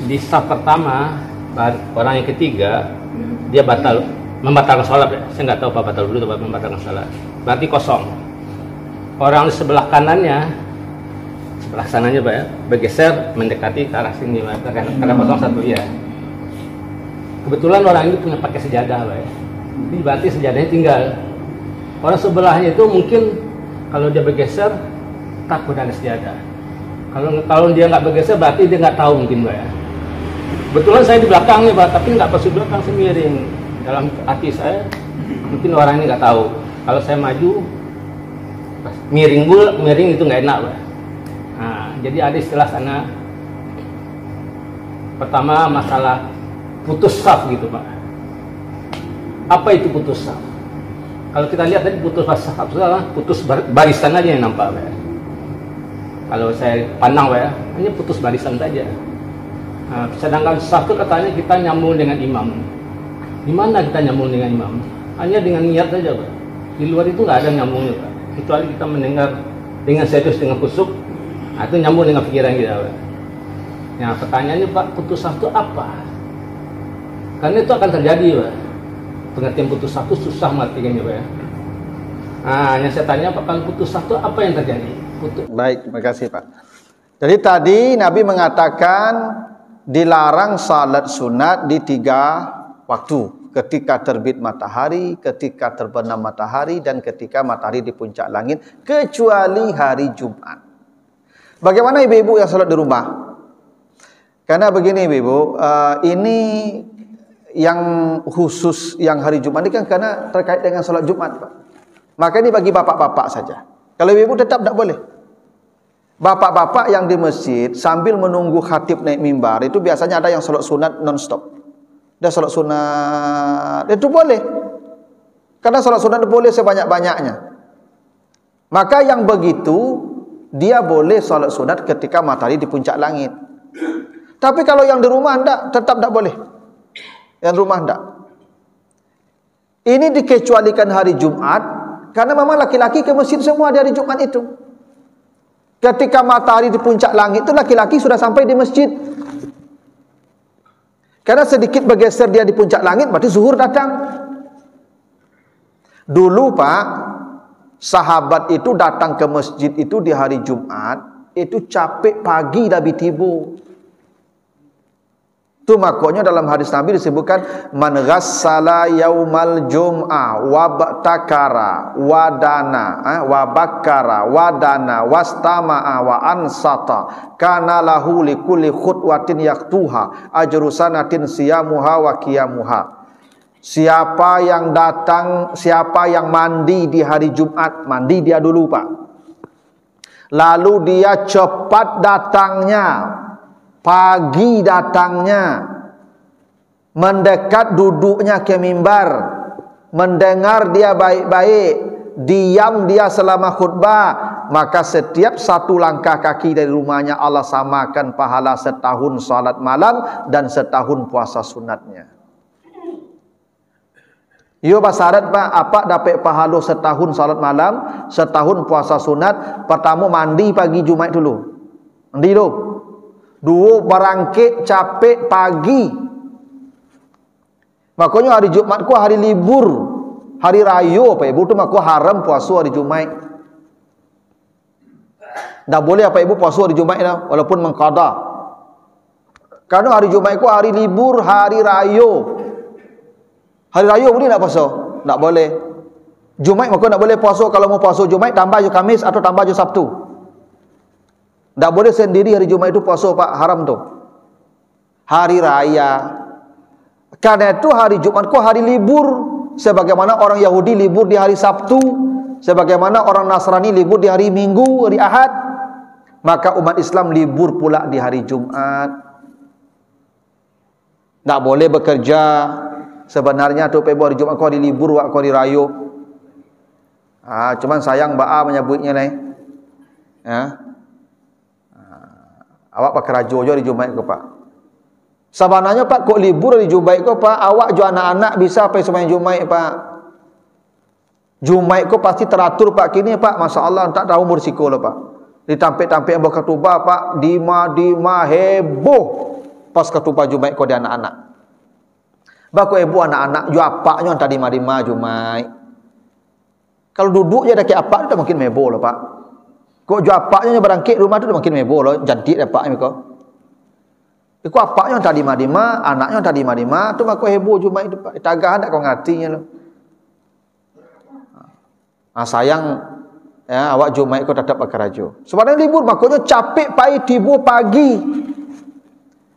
di saf pertama orang yang ketiga dia membatalkan sholat ya. Saya nggak tahu Pak batal dulu atau membatalkan sholat. Berarti kosong. Orang di sebelah kanannya Pak ya, bergeser mendekati ke arah sini Pak, karena kosong satu ya. Kebetulan orang ini punya pakai sejadah Pak ya. Jadi berarti sejadahnya tinggal. Orang sebelahnya itu mungkin kalau dia bergeser takut ada sejadah. Kalau dia nggak bergeser berarti dia nggak tahu mungkin Pak ya. Kebetulan saya di belakang nih Pak, tapi nggak pas di belakang, saya miring. Dalam hati saya mungkin orang ini nggak tahu. Kalau saya maju miring itu nggak enak Pak. Nah, jadi ada istilah sana. Pertama masalah putus saf gitu Pak. Apa itu putus saf? Kalau kita lihat tadi putus saf, putus barisan aja yang nampak Pak ya. Kalau saya pandang Pak ya, hanya putus barisan saja. Nah, sedangkan saf itu katanya kita nyambung dengan imam. Di mana kita nyambung dengan imam? Hanya dengan niat saja Pak. Di luar itu nggak ada nyambungnya Pak. Kecuali kita mendengar dengan serius, dengan khusyuk, nah, itu nyambung dengan pikiran kita Pak. Nah pertanyaannya Pak, putus saf itu apa? Karena itu akan terjadi Pak. Pengertian putus saf itu susah mengartikannya Pak ya. Nah yang saya tanya Pak, kalau putus saf itu apa yang terjadi? Baik, terima kasih Pak. Jadi tadi Nabi mengatakan dilarang salat sunat di 3 waktu. Ketika terbit matahari, ketika terbenam matahari, dan ketika matahari di puncak langit, kecuali hari Jumat. Bagaimana ibu-ibu yang salat di rumah? Karena begini ibu-ibu, ini yang khusus yang hari Jumat ini kan karena terkait dengan salat Jumat Pak. Maka ini bagi bapak-bapak saja. Kalau ibu tetap tidak boleh. Bapak-bapak yang di masjid sambil menunggu khatib naik mimbar, itu biasanya ada yang salat sunat non-stop. Dia salat sunat, itu boleh. Karena salat sunat boleh sebanyak-banyaknya. Maka yang begitu dia boleh solat sunat ketika matahari di puncak langit. Tapi kalau yang di rumah tetap tidak boleh. Yang rumah tidak. Ini dikecualikan hari Jumat karena memang laki-laki ke masjid semua di hari Jumat itu. Ketika matahari di puncak langit itu laki-laki sudah sampai di masjid. Karena sedikit bergeser dia di puncak langit berarti zuhur datang. Dulu Pak, sahabat itu datang ke masjid itu di hari Jumat, itu capek pagi dah tiba. Itu makanya dalam hadis Nabi disebutkan man ghassala yaumal jum'ah wa ba'takara wa dana wa bakkara wa dana wastama'a wa ansata kana lahu likulli khutwatin yaqtuha ajru sanatin siyamuha wa qiyamuha. Siapa yang datang, siapa yang mandi di hari Jumat, mandi dia dulu Pak. Lalu dia cepat datangnya, pagi datangnya, mendekat duduknya ke mimbar, mendengar dia baik-baik, diam dia selama khutbah, maka setiap satu langkah kaki dari rumahnya Allah samakan pahala setahun salat malam dan setahun puasa sunatnya. Yo basyarat Pak, apa dapat pahala setahun salat malam, setahun puasa sunat? Pertama mandi pagi Jumat dulu. Mandi dulu. Dua barangkit capek pagi. Makanya hari Jumat ku hari libur, hari raya Pak Ibu tu maka haram puasa hari Jumat. Dah boleh apa Ibu puasa hari Jumat dah walaupun mengqada. Karena hari Jumat ku hari libur, hari raya. Hari raya boleh tak puasa? Tak boleh. Jumat maka tak boleh puasa. Kalau mau puasa Jumat tambah je Khamis atau tambah je Sabtu. Tak boleh sendiri hari Jumat itu puasa Pak, haram tu. Hari raya. Karena itu hari Jumat ku hari libur, sebagaimana orang Yahudi libur di hari Sabtu, sebagaimana orang Nasrani libur di hari Minggu, hari Ahad. Maka umat Islam libur pula di hari Jumat. Tak boleh bekerja. Sebenarnya tu hari Jumat kau hari libur, kau hari raya. Cuman sayang Ba'a menyebutnya ni. Awak pakai rajo je hari Jumat ke Pak. Sebenarnya Pak kok libur hari Jumat ke Pak, awak jo anak-anak bisa pergi sembahyang Jumat Pak. Jumat ke pasti teratur Pak kini Pak, masya-Allah tak tahu bersiko lah Pak. Ditampik-tampik yang berketubah Pak, dima heboh pas ketubah Jumat ke di anak-anak. Baku ibu anak-anak ju apaknya tadi dima Jumat. Kalau duduk je dekat apak tu mungkin mebo lah Pak. Kok ju apaknya berangkit rumah tu mungkin mebo lah, jadi dapat mereka. Iku apaknya tadi dima, anaknya tadi dima, tu baku heboh Jumat itu Pak. Tagah dak kau ngatinya lah. Sayang ya awak Jumat kau tetap pakai rajo. Sebenarnya libur makanya capek pai tiba pagi.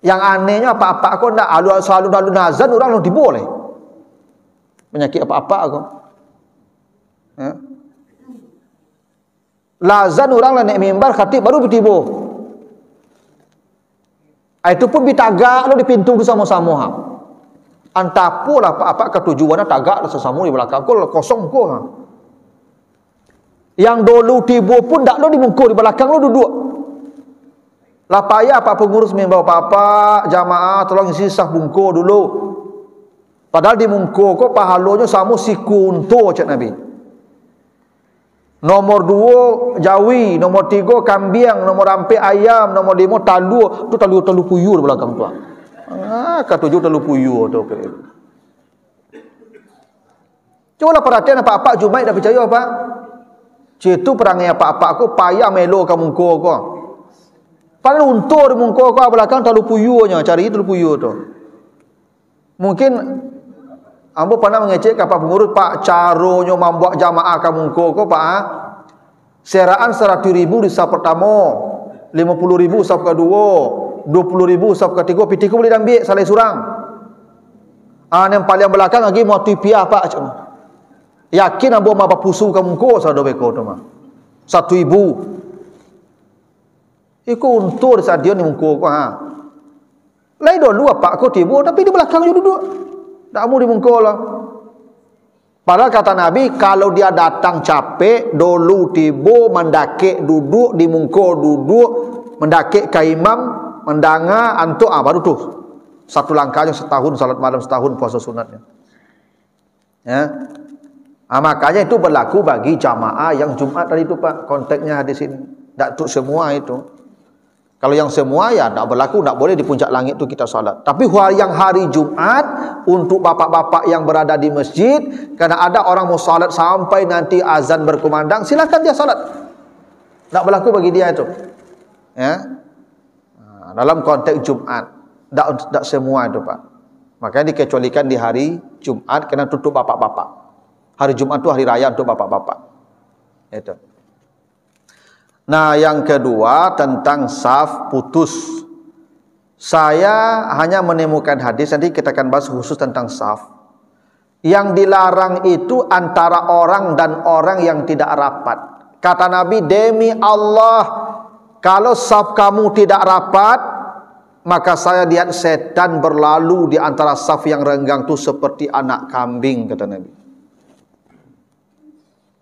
Yang anehnya apa-apa aku ndak selalu nazan orang lu diboleh. Penyakit apa-apa aku. Ya. Lazan orang lah naik mimbar khatib baru bertiba. Itu pun ditagak lu di pintu tu sama-sama ha. Antapu lah apa-apa ketujuannya tagak sesama di belakang kau kosong kau ha. Yang dulu tiba pun ndak lu di muka di belakang lu duduk. Lah payah Pak pengurus membawa apa jamaah tolong isi sah bungko dulu. Padahal di bungko kok pahalanya sama siku unta cak Nabi. Nomor 2 jawi, nomor 3 kambing, nomor 4 ayam, nomor 5 talu. Tu talu puyuh di belakang tu. Ke-7 talu puyuh tu. Cubalah perhatian apa-apa Jumat dah percaya Pak. Citu perangai apa-apa aku payah melo ka bungko kau. Padahal untur di muka kau belakang talu puyuhnya, cari talu puyuh tu. Mungkin ambo pernah mengecek kapal pengurus Pak caronyo membuat jamaah ka muka kau Pak. Seraan 100.000 di saf pertama, 50.000 saf kedua, 20.000 saf ketiga, pitiku boleh ambil salai surang. Yang paling belakang lagi mau tipiah Pak. Yakin ambo maba pusu ka muka sado beko tu mah. 1.000. Iku untur saat dia ni muka kau ha. Lain dulu apa kau tiba tapi di belakang je duduk. Tak mau di muka lah. Padahal kata Nabi, kalau dia datang capek, dulu tiba, mendaki duduk, di mungko duduk, mendaki ke imam, mendanga, antuk, baru tuh. Satu langkahnya setahun, salat malam setahun, puasa sunatnya. Ya. Makanya itu berlaku bagi jamaah yang Jumat tadi itu Pak, konteksnya hadis ini. Tak untuk semua itu. Kalau yang semua ya tak berlaku, tak boleh di puncak langit itu kita salat. Tapi yang hari Jumat untuk bapak-bapak yang berada di masjid, karena ada orang mau salat sampai nanti azan berkumandang, silakan dia salat. Tak berlaku bagi dia itu. Ya. Dalam konteks Jumat, tak semua itu Pak. Makanya dikecualikan di hari Jumat karena tutup bapak-bapak. Hari Jumat itu hari raya untuk bapak-bapak. Itu. Nah, yang kedua tentang saf putus. Saya hanya menemukan hadis, nanti kita akan bahas khusus tentang saf. Yang dilarang itu antara orang dan orang yang tidak rapat. Kata Nabi, demi Allah, kalau saf kamu tidak rapat, maka saya lihat setan berlalu di antara saf yang renggang itu seperti anak kambing, kata Nabi.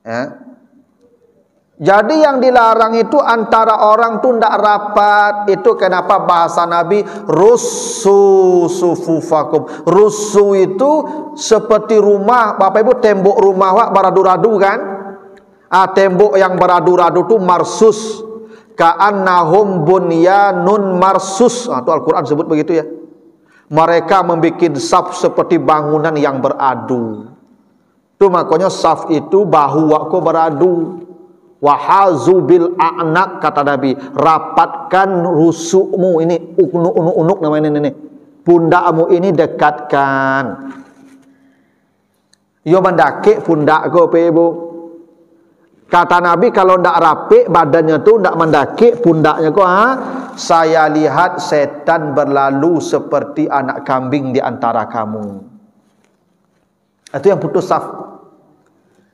Ya. Jadi yang dilarang itu antara orang tu tidak rapat. Itu kenapa bahasa Nabi rusu sufufakum. Rusu itu seperti rumah, Bapak Ibu, tembok rumah wak beradu-radu kan? Tembok yang beradu-radu itu marsus. Ka'annahum bunyanun marsus. Itu Al-Quran sebut begitu ya. Mereka membuat saf seperti bangunan yang beradu. Itu makanya saf itu bahu wakku beradu. Wahazu bil a'nak, kata Nabi, rapatkan rusukmu ini, unuk namanya ini, pundakmu ini dekatkan. Yo mendaki pundak ko Ibu. Kata Nabi kalau ndak rapi badannya tu ndak mendaki pundaknya ko, saya lihat setan berlalu seperti anak kambing di antara kamu. Itu yang putus saf.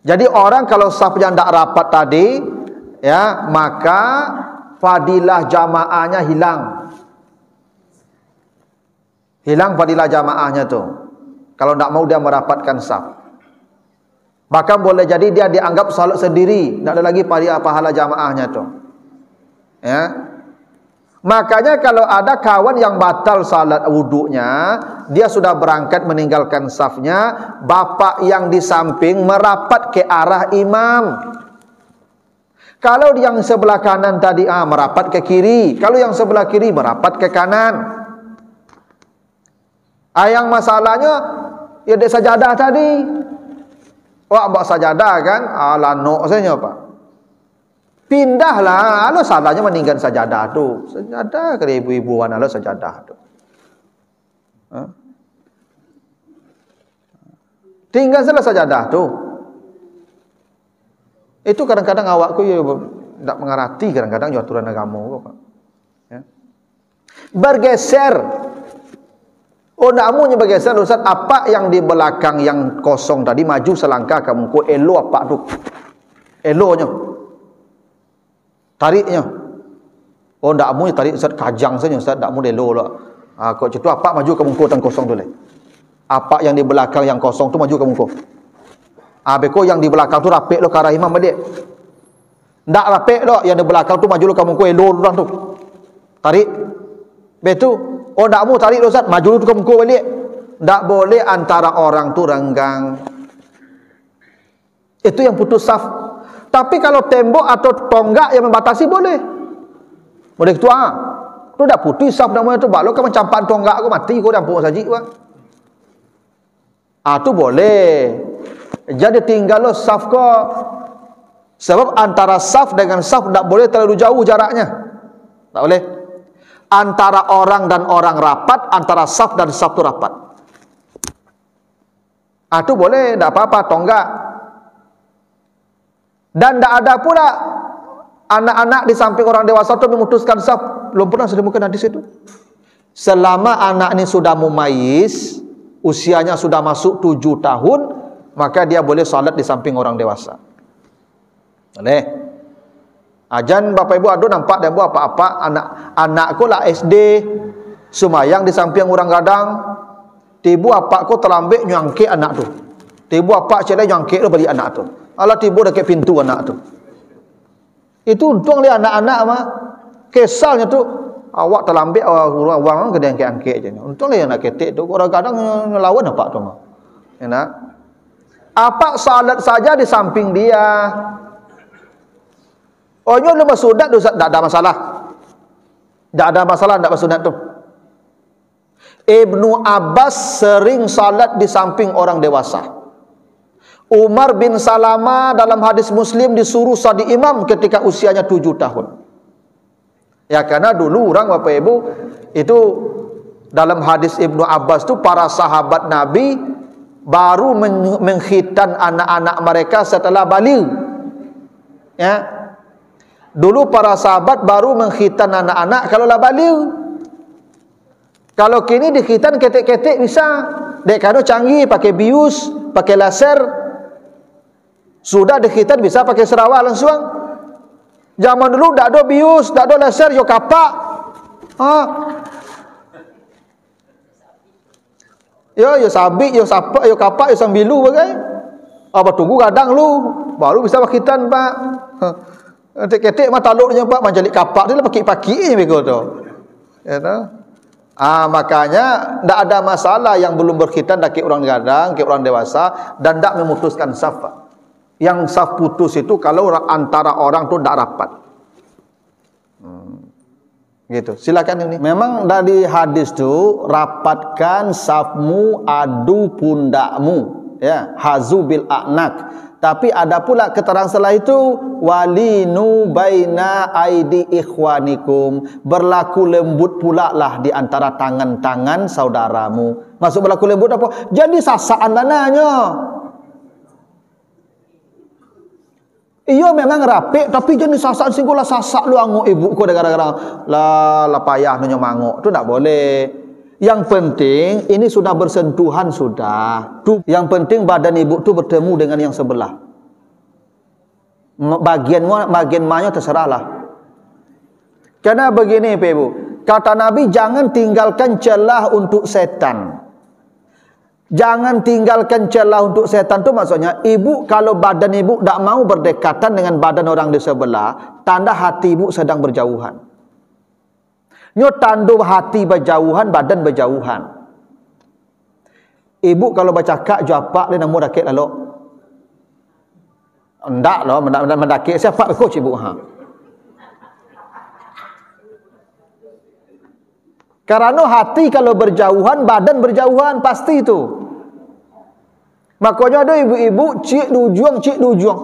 Jadi orang kalau safnya tidak rapat tadi, ya, maka fadilah jamaahnya hilang. Hilang fadilah jamaahnya tuh. Kalau tidak mau dia merapatkan saf. Bahkan boleh jadi dia dianggap salat sendiri, tidak ada lagi pahala jamaahnya tuh. Ya. Makanya kalau ada kawan yang batal salat wudunya, dia sudah berangkat meninggalkan safnya, bapak yang di samping merapat ke arah imam. Kalau yang sebelah kanan tadi merapat ke kiri, kalau yang sebelah kiri merapat ke kanan. Yang masalahnya ya di sajadah tadi. Wah, mbak sajadah kan, lanok saja Pak. Pindahlah, alo salahnya meninggalkan sajadah tu. Sajadah ke ibu-ibuan alo sajadah tu. Tinggal salah sajadah tu. Itu kadang-kadang awakku ya tidak mengerti kadang-kadang aturan agama Pak. Ya. Bergeser. Oh, namunnya bergeser Ustaz, apa yang di belakang yang kosong tadi maju selangkah kamu ko elo apa tu? Elonya. Tariknya. Oh, ndak mu tarik Ustaz kajang saja Ustaz, ndak mu delo lah. Kok cetu apa maju ke muka tang kosong tu le. Apa yang di belakang yang kosong tu maju ke muka. Beko yang di belakang tu rapek lo ke arah imam balik. Ndak rapek lo yang di belakang tu maju lo ke muka elo orang tu. Tarik. Betu. Oh, ndak mu tarik Ustaz, maju lo ke muka balik. Ndak boleh antara orang tu renggang. Itu yang putus saf. Tapi kalau tembok atau tonggak yang membatasi boleh. Boleh itu tu dah putih saf namanya tu balok ke mencampan tonggak aku mati kau dampuk saji Pak. Tu boleh. Jadi tinggal lo saf ko. Sebab antara saf dengan saf tak boleh terlalu jauh jaraknya. Tak boleh. Antara orang dan orang rapat, antara saf dan saf tu rapat. Tu boleh, tak apa-apa tonggak. Dan tidak ada pula anak-anak di samping orang dewasa itu memutuskan saf. Belum pernah saya temukan hadis itu. Selama anak ini sudah mumayyiz, usianya sudah masuk 7 tahun, maka dia boleh salat di samping orang dewasa. Boleh. Ajan Bapak Ibu aduh nampak dan buat apa-apa anakku lah SD sumayang di samping orang gadang. Tibu apakku terlambik nyangki anak tu. Tiba apa cek jangkit tu balik anak tu. Alah tiba dekat pintu anak tu. Itu untung dia anak-anak mah. Kesalnya tu awak terlambat orang kena angkat-angkat je. Untung dia nak ketik tu orang kadang ngelawan apa tu mah. Ya nak. Apa salat saja di samping dia. Ohnya lu bersunat tu tak ada masalah. Tak ada masalah tak bersunat tu. Ibnu Abbas sering salat di samping orang dewasa. Umar bin Salama dalam hadis Muslim disuruh jadi imam ketika usianya 7 tahun. Ya karena dulu orang Bapak Ibu itu dalam hadis Ibnu Abbas tu para sahabat Nabi baru mengkhitan anak-anak mereka setelah baligh. Ya. Dulu para sahabat baru mengkhitan anak-anak kalau lah baligh. Kalau kini dikhitan ketik-ketik bisa. Dek kano canggih pakai bius, pakai laser. Sudah dikhitan bisa pakai Sarawak langsung. Zaman dulu tak ada bius, tak ada laser, yo kapak. Yo sabik, yo sapak, yo kapak, yo sambilu bagai. Apa tunggu kadang lu baru bisa pakhitan Pak. Ketik-ketik mah taluknya Pak, menjadi kapak dia lah pakik-pakik je begitu tu. Ya tahu. Makanya tak ada masalah yang belum berkhitan dak orang gadang, ke orang dewasa dan tak memutuskan saf. Yang saf putus itu kalau antara orang tu tak rapat. Gitu. Silakan ini. Memang dari hadis tu rapatkan safmu adu pundakmu, ya, hazu bil a'nak. Tapi ada pula keterangan setelah itu walinu baina aidi ikhwanikum, berlaku lembut pula lah di antara tangan-tangan saudaramu. Maksud berlaku lembut apa? Jadi sasaan mananya. Iya memang rapik tapi jenis sasak singgulah sasak lu anguk ibu ku gara-gara lah payah nanya manguk. Tu tak boleh. Yang penting ini sudah bersentuhan sudah. Yang penting badan ibu tu bertemu dengan yang sebelah. Bagian mana terserahlah. Karena begini Pak Ibu, kata Nabi jangan tinggalkan celah untuk setan. Jangan tinggalkan celah untuk setan tu maksudnya ibu kalau badan ibu tak mau berdekatan dengan badan orang di sebelah, tanda hati ibu sedang berjauhan. Nyo tanda hati berjauhan, badan berjauhan. Ibu kalau bercakap japak dia namu dakik lalu. Ndak loh, mendakik siapa coach ibu Karena hati kalau berjauhan, badan berjauhan pasti itu. Makanya ada ibu-ibu cik dujuang.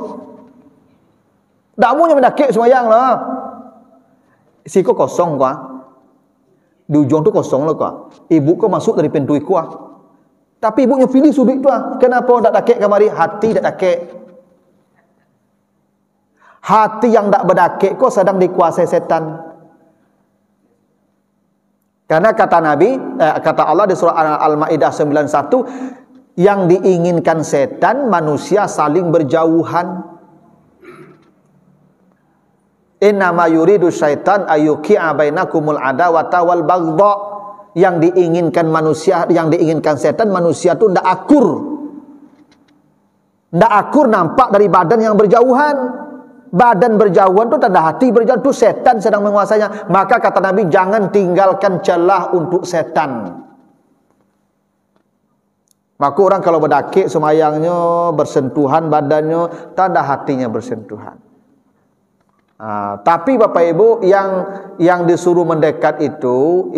Tak maunya mendakik semayang lah. Siko kosong kuah. Dujuang tu kosong lah kuah. Ibu kau masuk dari pintu kuah. Tapi ibunya pilih sudut tu lah. Kenapa tak dakik kamari? Hati tak dakik. Hati yang tak berdakik kau sedang dikuasai setan. Karena kata Nabi, kata Allah di surah Al-Maidah 91, yang diinginkan setan manusia saling berjauhan. Innama yuridu syaitan ayyuqi'a bainakumul adawata wal baghdha. Yang diinginkan manusia, yang diinginkan setan manusia tu ndak akur. Ndak akur nampak dari badan yang berjauhan. Badan berjauhan tu tanda hati berjauhan tu setan sedang menguasainya. Maka kata Nabi jangan tinggalkan celah untuk setan. Maka orang kalau berdakik semayangnya bersentuhan badannya, tanda hatinya bersentuhan. Tapi Bapak Ibu yang disuruh mendekat itu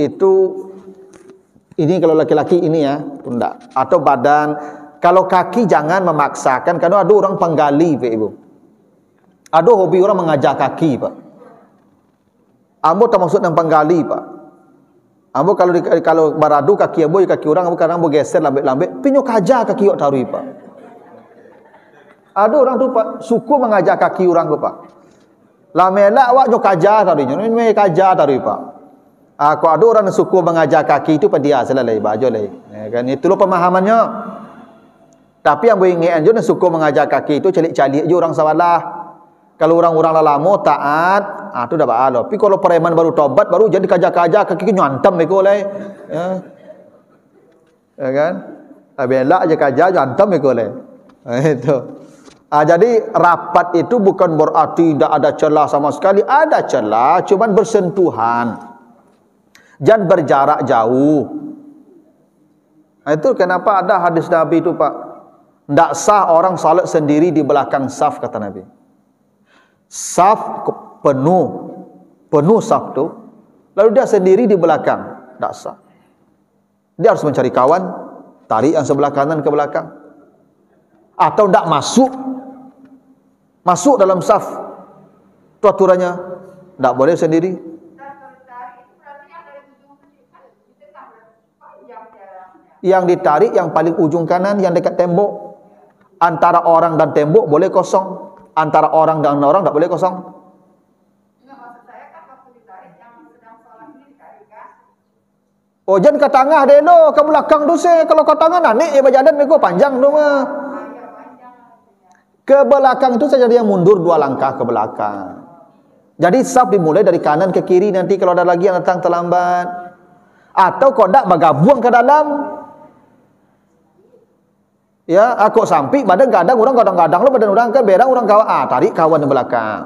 ini kalau laki-laki ini ya, pundak atau badan. Kalau kaki jangan memaksakan karena ada orang penggali Pak Ibu. Ada hobi orang mengajar kaki Pak. Ambo termasuk yang penggali Pak. Ambo kalau baradu kaki ambo kaki orang ambo kadang ambo geser lambek-lambek pinyo kaja kaki ok tarui Pak. Ada orang tu Pak suku mengajar kaki orang tu Pak. Lamela awak nyo kaja taruinya, ini kaja tarui Pak. Kalau ada orang suku mengajar kaki itu pada dia selai bajo lai. Kan itu lo pemahamannya. Tapi yang boleh ingat je suku mengajar kaki itu calik-calik je orang sawalah. Kalau orang-orang lama taat, tu dah baal. Tapi kalau preman baru tobat, baru jadi kaja-kaja kaki nyantam beko lai. Ya kan? Abelak je kaja nyantam beko lai. Itu. Jadi rapat itu bukan berarti tidak ada celah sama sekali. Ada celah, cuman bersentuhan. Jangan berjarak jauh. Itu kenapa ada hadis Nabi itu, Pak. Tidak sah orang salat sendiri di belakang saf, kata Nabi. Saf penuh saf tu, lalu dia sendiri di belakang, tidak sah. Dia harus mencari kawan, tarik yang sebelah kanan ke belakang, atau tidak masuk dalam saf. Itu aturannya, tidak boleh sendiri. Yang ditarik yang paling ujung kanan, yang dekat tembok. Antara orang dan tembok boleh kosong, antara orang dan orang tak boleh kosong. Maksud saya kan waktu ditarik yang sedang sholat ini ditarik kan? Oh, jangan ke tengah deh lo, ke belakang tu se. Kalau ke tengah naik ya berjalan mereka panjang tu mah. Ke belakang itu saja dia mundur 2 langkah ke belakang. Jadi saf dimulai dari kanan ke kiri, nanti kalau ada lagi yang datang terlambat. Atau kau tak bergabung ke dalam. Ya, aku sampai badan kadang orang kadang-kadang lo badan orang kan berang orang kawan tarik kawan di belakang.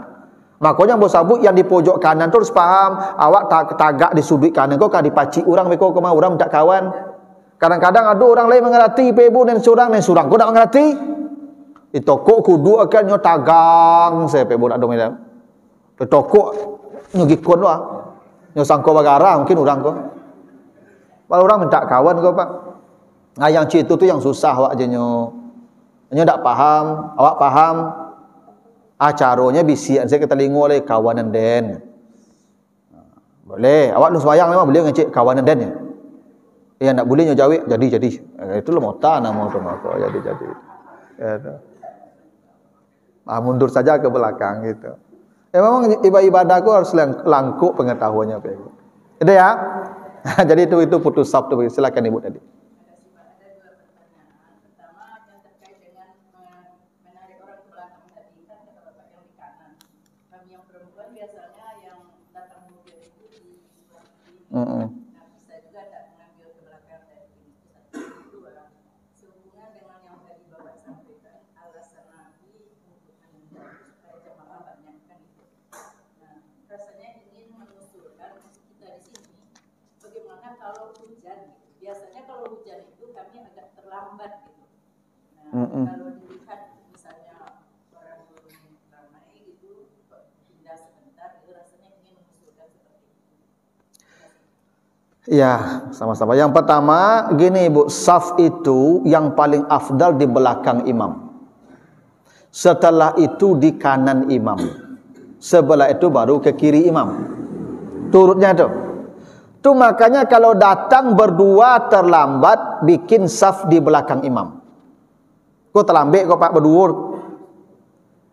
Makanya bos sabut yang di pojok kanan tu harus paham, awak tagak di sudut kanan kau kan dipaci orang beko ke orang minta kawan. Kadang-kadang ada orang lain mengerti pebu dan surang kau tak mengerti. Di toko kudu akan nyo tagang saya pebu nak dominan. Di toko nyo gikon lah. Nyo sangko bagara mungkin orang kau. Kalau orang minta kawan kau, Pak. Yang citu tu yang susah awak je nyo tak paham, awak paham. Caranya bisian saya ke telinga oleh kawanan den. Boleh, awak lu sembahyang memang boleh ngecek kawanan den ya. Ya nak boleh nyo jawab jadi. Itu lo mota nama tu maka jadi. Ya tu. Mundur saja ke belakang gitu. Memang ibadah aku harus langkuk pengetahuannya Pak. Itu ya. Jadi itu putus saf tu, silakan Ibu tadi. Nah, bisa juga tak mengambil ke belakang dari kedua. Sehubungan dengan yang tadi Bapak sampaikan, alasan Nabi untuk menunda supaya jemaah banyak kan itu. Nah, rasanya ingin mengusulkan kita di sini, bagaimana kalau hujan? Biasanya kalau hujan itu kami agak terlambat gitu. Nah, kalau dilihat misalnya orang belum ramai gitu, pindah sebentar, itu rasanya ingin mengusulkan seperti itu. Ya, sama-sama. Yang pertama, gini Ibu, saf itu yang paling afdal di belakang imam. Setelah itu di kanan imam. Sebelah itu baru ke kiri imam. Turutnya itu. Itu makanya kalau datang berdua terlambat, bikin saf di belakang imam. Kau terlambat kau Pak berdua.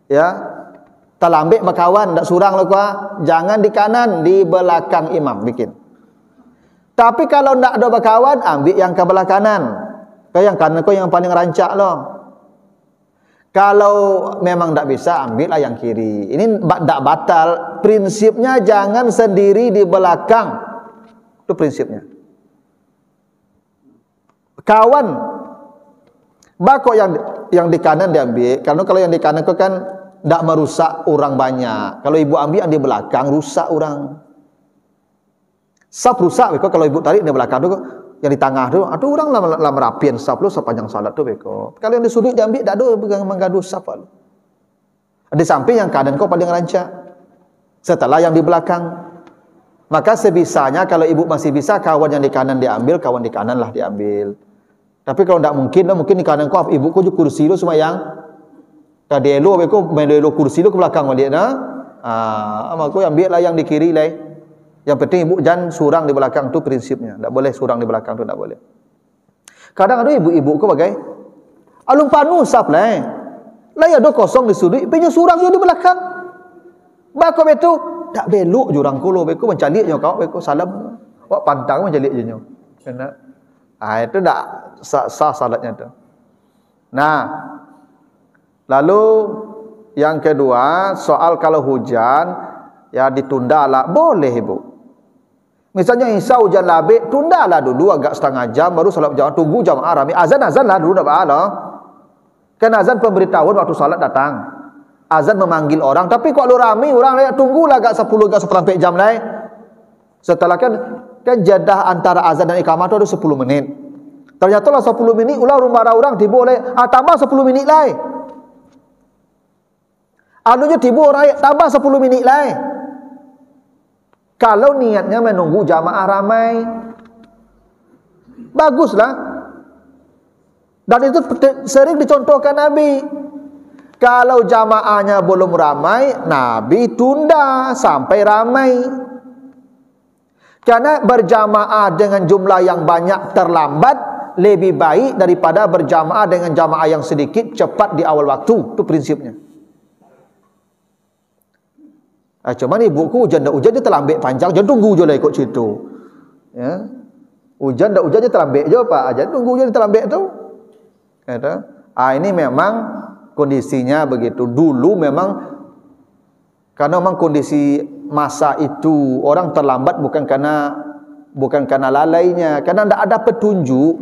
Ya. Terlambat berkawan, tak surang lo kau. Jangan di kanan, di belakang imam bikin. Tapi kalau tak ada berkawan, ambil yang ke belah kanan. Kau yang kanan kau yang paling rancak loh. Kalau memang tak bisa, ambillah yang kiri. Ini tak batal. Prinsipnya jangan sendiri di belakang. Itu prinsipnya. Kawan, bakok yang di kanan diambil. Karena kalau yang di kanan kau kan tak merusak orang banyak. Kalau ibu ambil yang di belakang, rusak orang. Saf rusak beko kalau ibu tarik di belakang tu yang di tengah tu aduh orang lah merapian saf lu sepanjang salat tu beko. Kalau yang di sudut diambil tak ada menggaduh saf lu. Di samping yang kanan kau paling rancak. Setelah yang di belakang. Maka sebisanya kalau ibu masih bisa kawan yang di kanan diambil, kawan di kanan lah diambil. Tapi kalau tak mungkin di kanan kau ibu kau kursi lu sembahyang. Tadi elo beko main elo kursi lu ke belakang balik nah. Maka kau ambil lah yang di kiri lah. Yang penting ibu jangan surang di belakang tu prinsipnya. Tak boleh surang di belakang tu, tak boleh. Kadang ada ibu-ibu ke bagai alung panu sap lah. Lah ada kosong di sudut, punya surang je di belakang. Bako betu tak belok jurang kulo beko mencalik nyo kau beko salam. Wak pantang mencalik je nyo. Kena. Itu tak sah salatnya tu. Nah. Lalu yang kedua, soal kalau hujan ya ditunda lah, boleh ibu. Misalnya insya hujan labik, tundalah dulu agak setengah jam baru salat berjamaah, tunggu jamaah ramai. Azan lah dulu dah bahala. Kan azan pemberitahuan waktu salat datang. Azan memanggil orang, tapi kok lu ramai orang tunggulah agak 10 agak seperempat jam lah. Setelah kan jadah antara azan dan iqamah tu ada 10 menit. Ternyata lah 10 minit ulah rumah orang tiba oleh tambah 10 minit lah. Anunya tiba orang tambah 10 minit lah. Kalau niatnya menunggu jamaah ramai, baguslah. Dan itu sering dicontohkan Nabi. Kalau jamaahnya belum ramai, Nabi tunda sampai ramai. Karena berjamaah dengan jumlah yang banyak terlambat lebih baik daripada berjamaah dengan jamaah yang sedikit cepat di awal waktu. Itu prinsipnya. Cuma ni buku hujan je terlambat panjang, jangan tunggu je lah ikut situ. Ya. Hujan je terlambat je Pak, jangan tunggu je terlambat tu. Kata, ini memang kondisinya begitu. Dulu memang karena memang kondisi masa itu orang terlambat bukan karena lalainya, karena tidak ada petunjuk.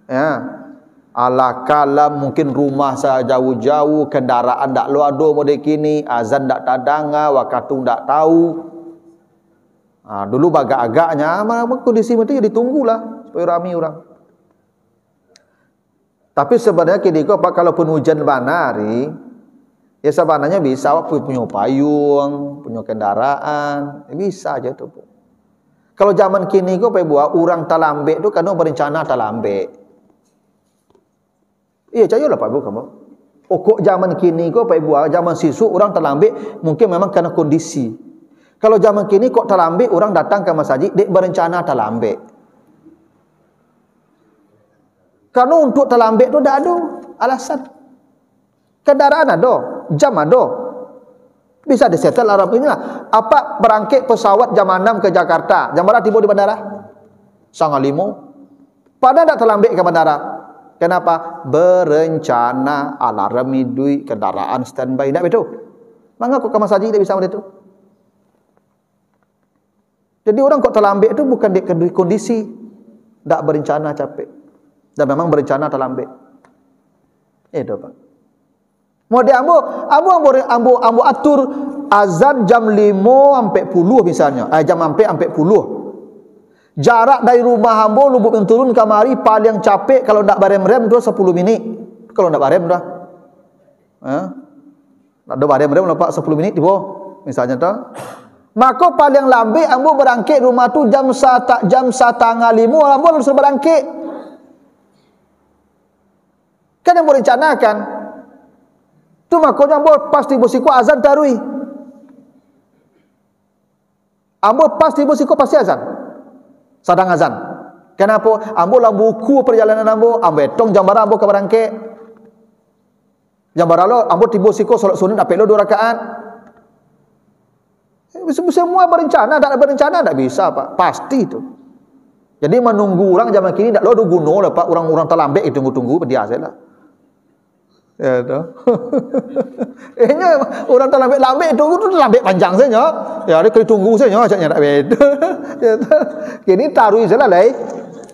Ya. Ala kala mungkin rumah jauh-jauh, kendaraan tak lu ada model kini, azan tak tadanga, waktu tak tahu. Dulu agak-agaknya kondisi itu ditunggulah supaya ramai orang. Tapi sebenarnya kini apa kalaupun hujan banari, ya sebenarnya bisa punya payung, punya kendaraan, bisa aja tu. Kalau zaman kini kau buat orang terlambat tu karena berencana terlambat. Iya, cayalah Pak Bu kamu. Kok zaman kini kau buat zaman sisu orang terlambat mungkin memang karena kondisi. Kalau zaman kini kok terlambat orang datang ke masjid dek berencana terlambat. Karena untuk terlambat tu tidak ada alasan. Kendaraan ada, jam ada. Bisa disettle Arab inilah. Apa berangkit pesawat jam 6 ke Jakarta, jam berapa tiba di bandara? 5:30. Padahal tak terlambat ke bandara. Kenapa? Berencana, alarm idui, kendaraan standby. Tak betul. Mangga kok ke masjid tidak bisa macam itu. Jadi orang kok terlambat itu bukan di kondisi tak berencana capek. Dan memang berencana terlambat. Itu Pak. Mau ambo atur azan jam 5 sampai 10 misalnya. Jam sampai 10. Jarak dari rumah ambo lubuk yang turun kamari paling capek kalau ndak barem-rem tu 10 minit. Kalau ndak barem dah. Ada barem-rem lepas 10 minit tiba misalnya tu. Maka paling lambat ambo berangkit rumah tu jam 1.5 ambo harus berangkit. Kan yang merencanakan. Tu makanya ambo pasti bosiku azan tarui. Ambo pasti bosiku pasti azan. Sadang azan. Kenapa? Ambo dalam buku perjalanan ambo etong jam berapa ambo ke berangkit. Jam berapa ambo tiba siko solat sunat dapat 2 rakaat. Semua berencana, tak berencana tak bisa Pak. Pasti itu. Jadi menunggu orang zaman kini tak lo guna lah Pak. Orang-orang terlambat itu tunggu-tunggu dia sajalah. Ya tu. Orang terlambat itu terlambat panjang saja. Ya dia kena tunggu saja macamnya tak betul. Ya tu. Kini taruh sajalah lai.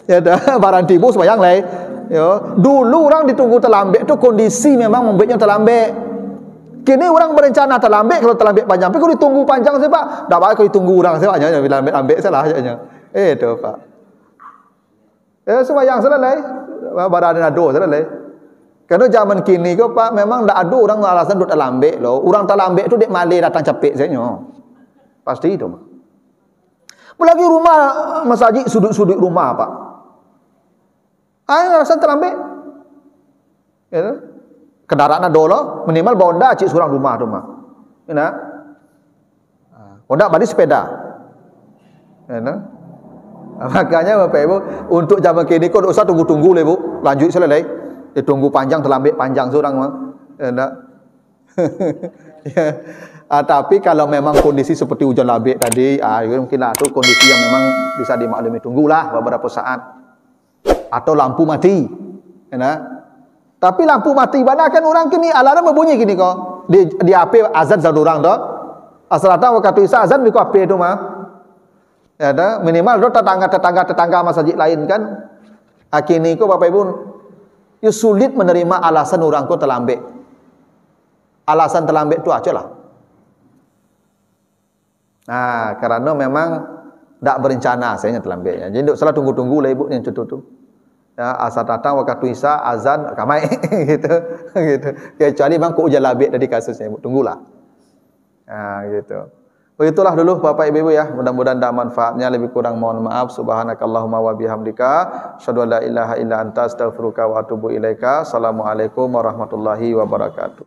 Ya tu. Barang tiba sembahyang lai. Ya. Dulu orang ditunggu terlambat tu kondisi memang membuatnya terlambat. Kini orang berencana terlambat, kalau terlambat panjang. Tapi kalau ditunggu panjang saja Pak. Tak baik kalau ditunggu orang saja banyak bila ambil salah saja. Tu Pak. Ya sembahyang sajalah lai. Barang ada sajalah lai. Kerana zaman kini ke Pak memang tak ada orang alasan duduk terlambat loh. Orang terlambat tu dek malih datang capek saja. Pasti itu. Apalagi rumah masjid sudut-sudut rumah Pak. Alasan terlambat. Ya. Kendaraan ada lah, minimal bonda cik surang rumah tu mah. Ya. Bonda balik sepeda. Ya. Makanya Bapak Ibu untuk zaman kini kau tak usah tunggu-tunggu lah Bu. Lanjut selesai. Dia tunggu panjang terlambat panjang seorang mah. Ya tak? Ya. Tapi kalau memang kondisi seperti hujan labik tadi, mungkinlah tu kondisi yang memang bisa dimaklumi, tunggulah beberapa saat. Atau lampu mati. Ya tak? Tapi lampu mati mana kan orang kini alarm berbunyi gini kok. Di HP azan satu orang tu. Asal datang waktu isa azan miko HP tu mah. Ya tak? Minimal tu tetangga masjid lain kan. Kini kok Bapak Ibu you sulit menerima alasan orang ku terlambat. Alasan terlambat tu aja lah. Nah, karena memang tak berencana saya terlambatnya. Jadi tak salah tunggu-tunggu lah ibu yang contoh tu. Ya, asal datang waktu Isya azan kamai gitu gitu. Kecuali bang ku ujar labik dari kasusnya ibu, tunggulah. Nah, gitu. Begitulah dulu Bapak Ibu ya, mudah-mudahan ada manfaatnya, lebih kurang mohon maaf. Subhanakallahumma wa bihamdika asyhadu an la ilaha illa anta astaghfiruka wa atubu ilaika. Assalamualaikum warahmatullahi wabarakatuh.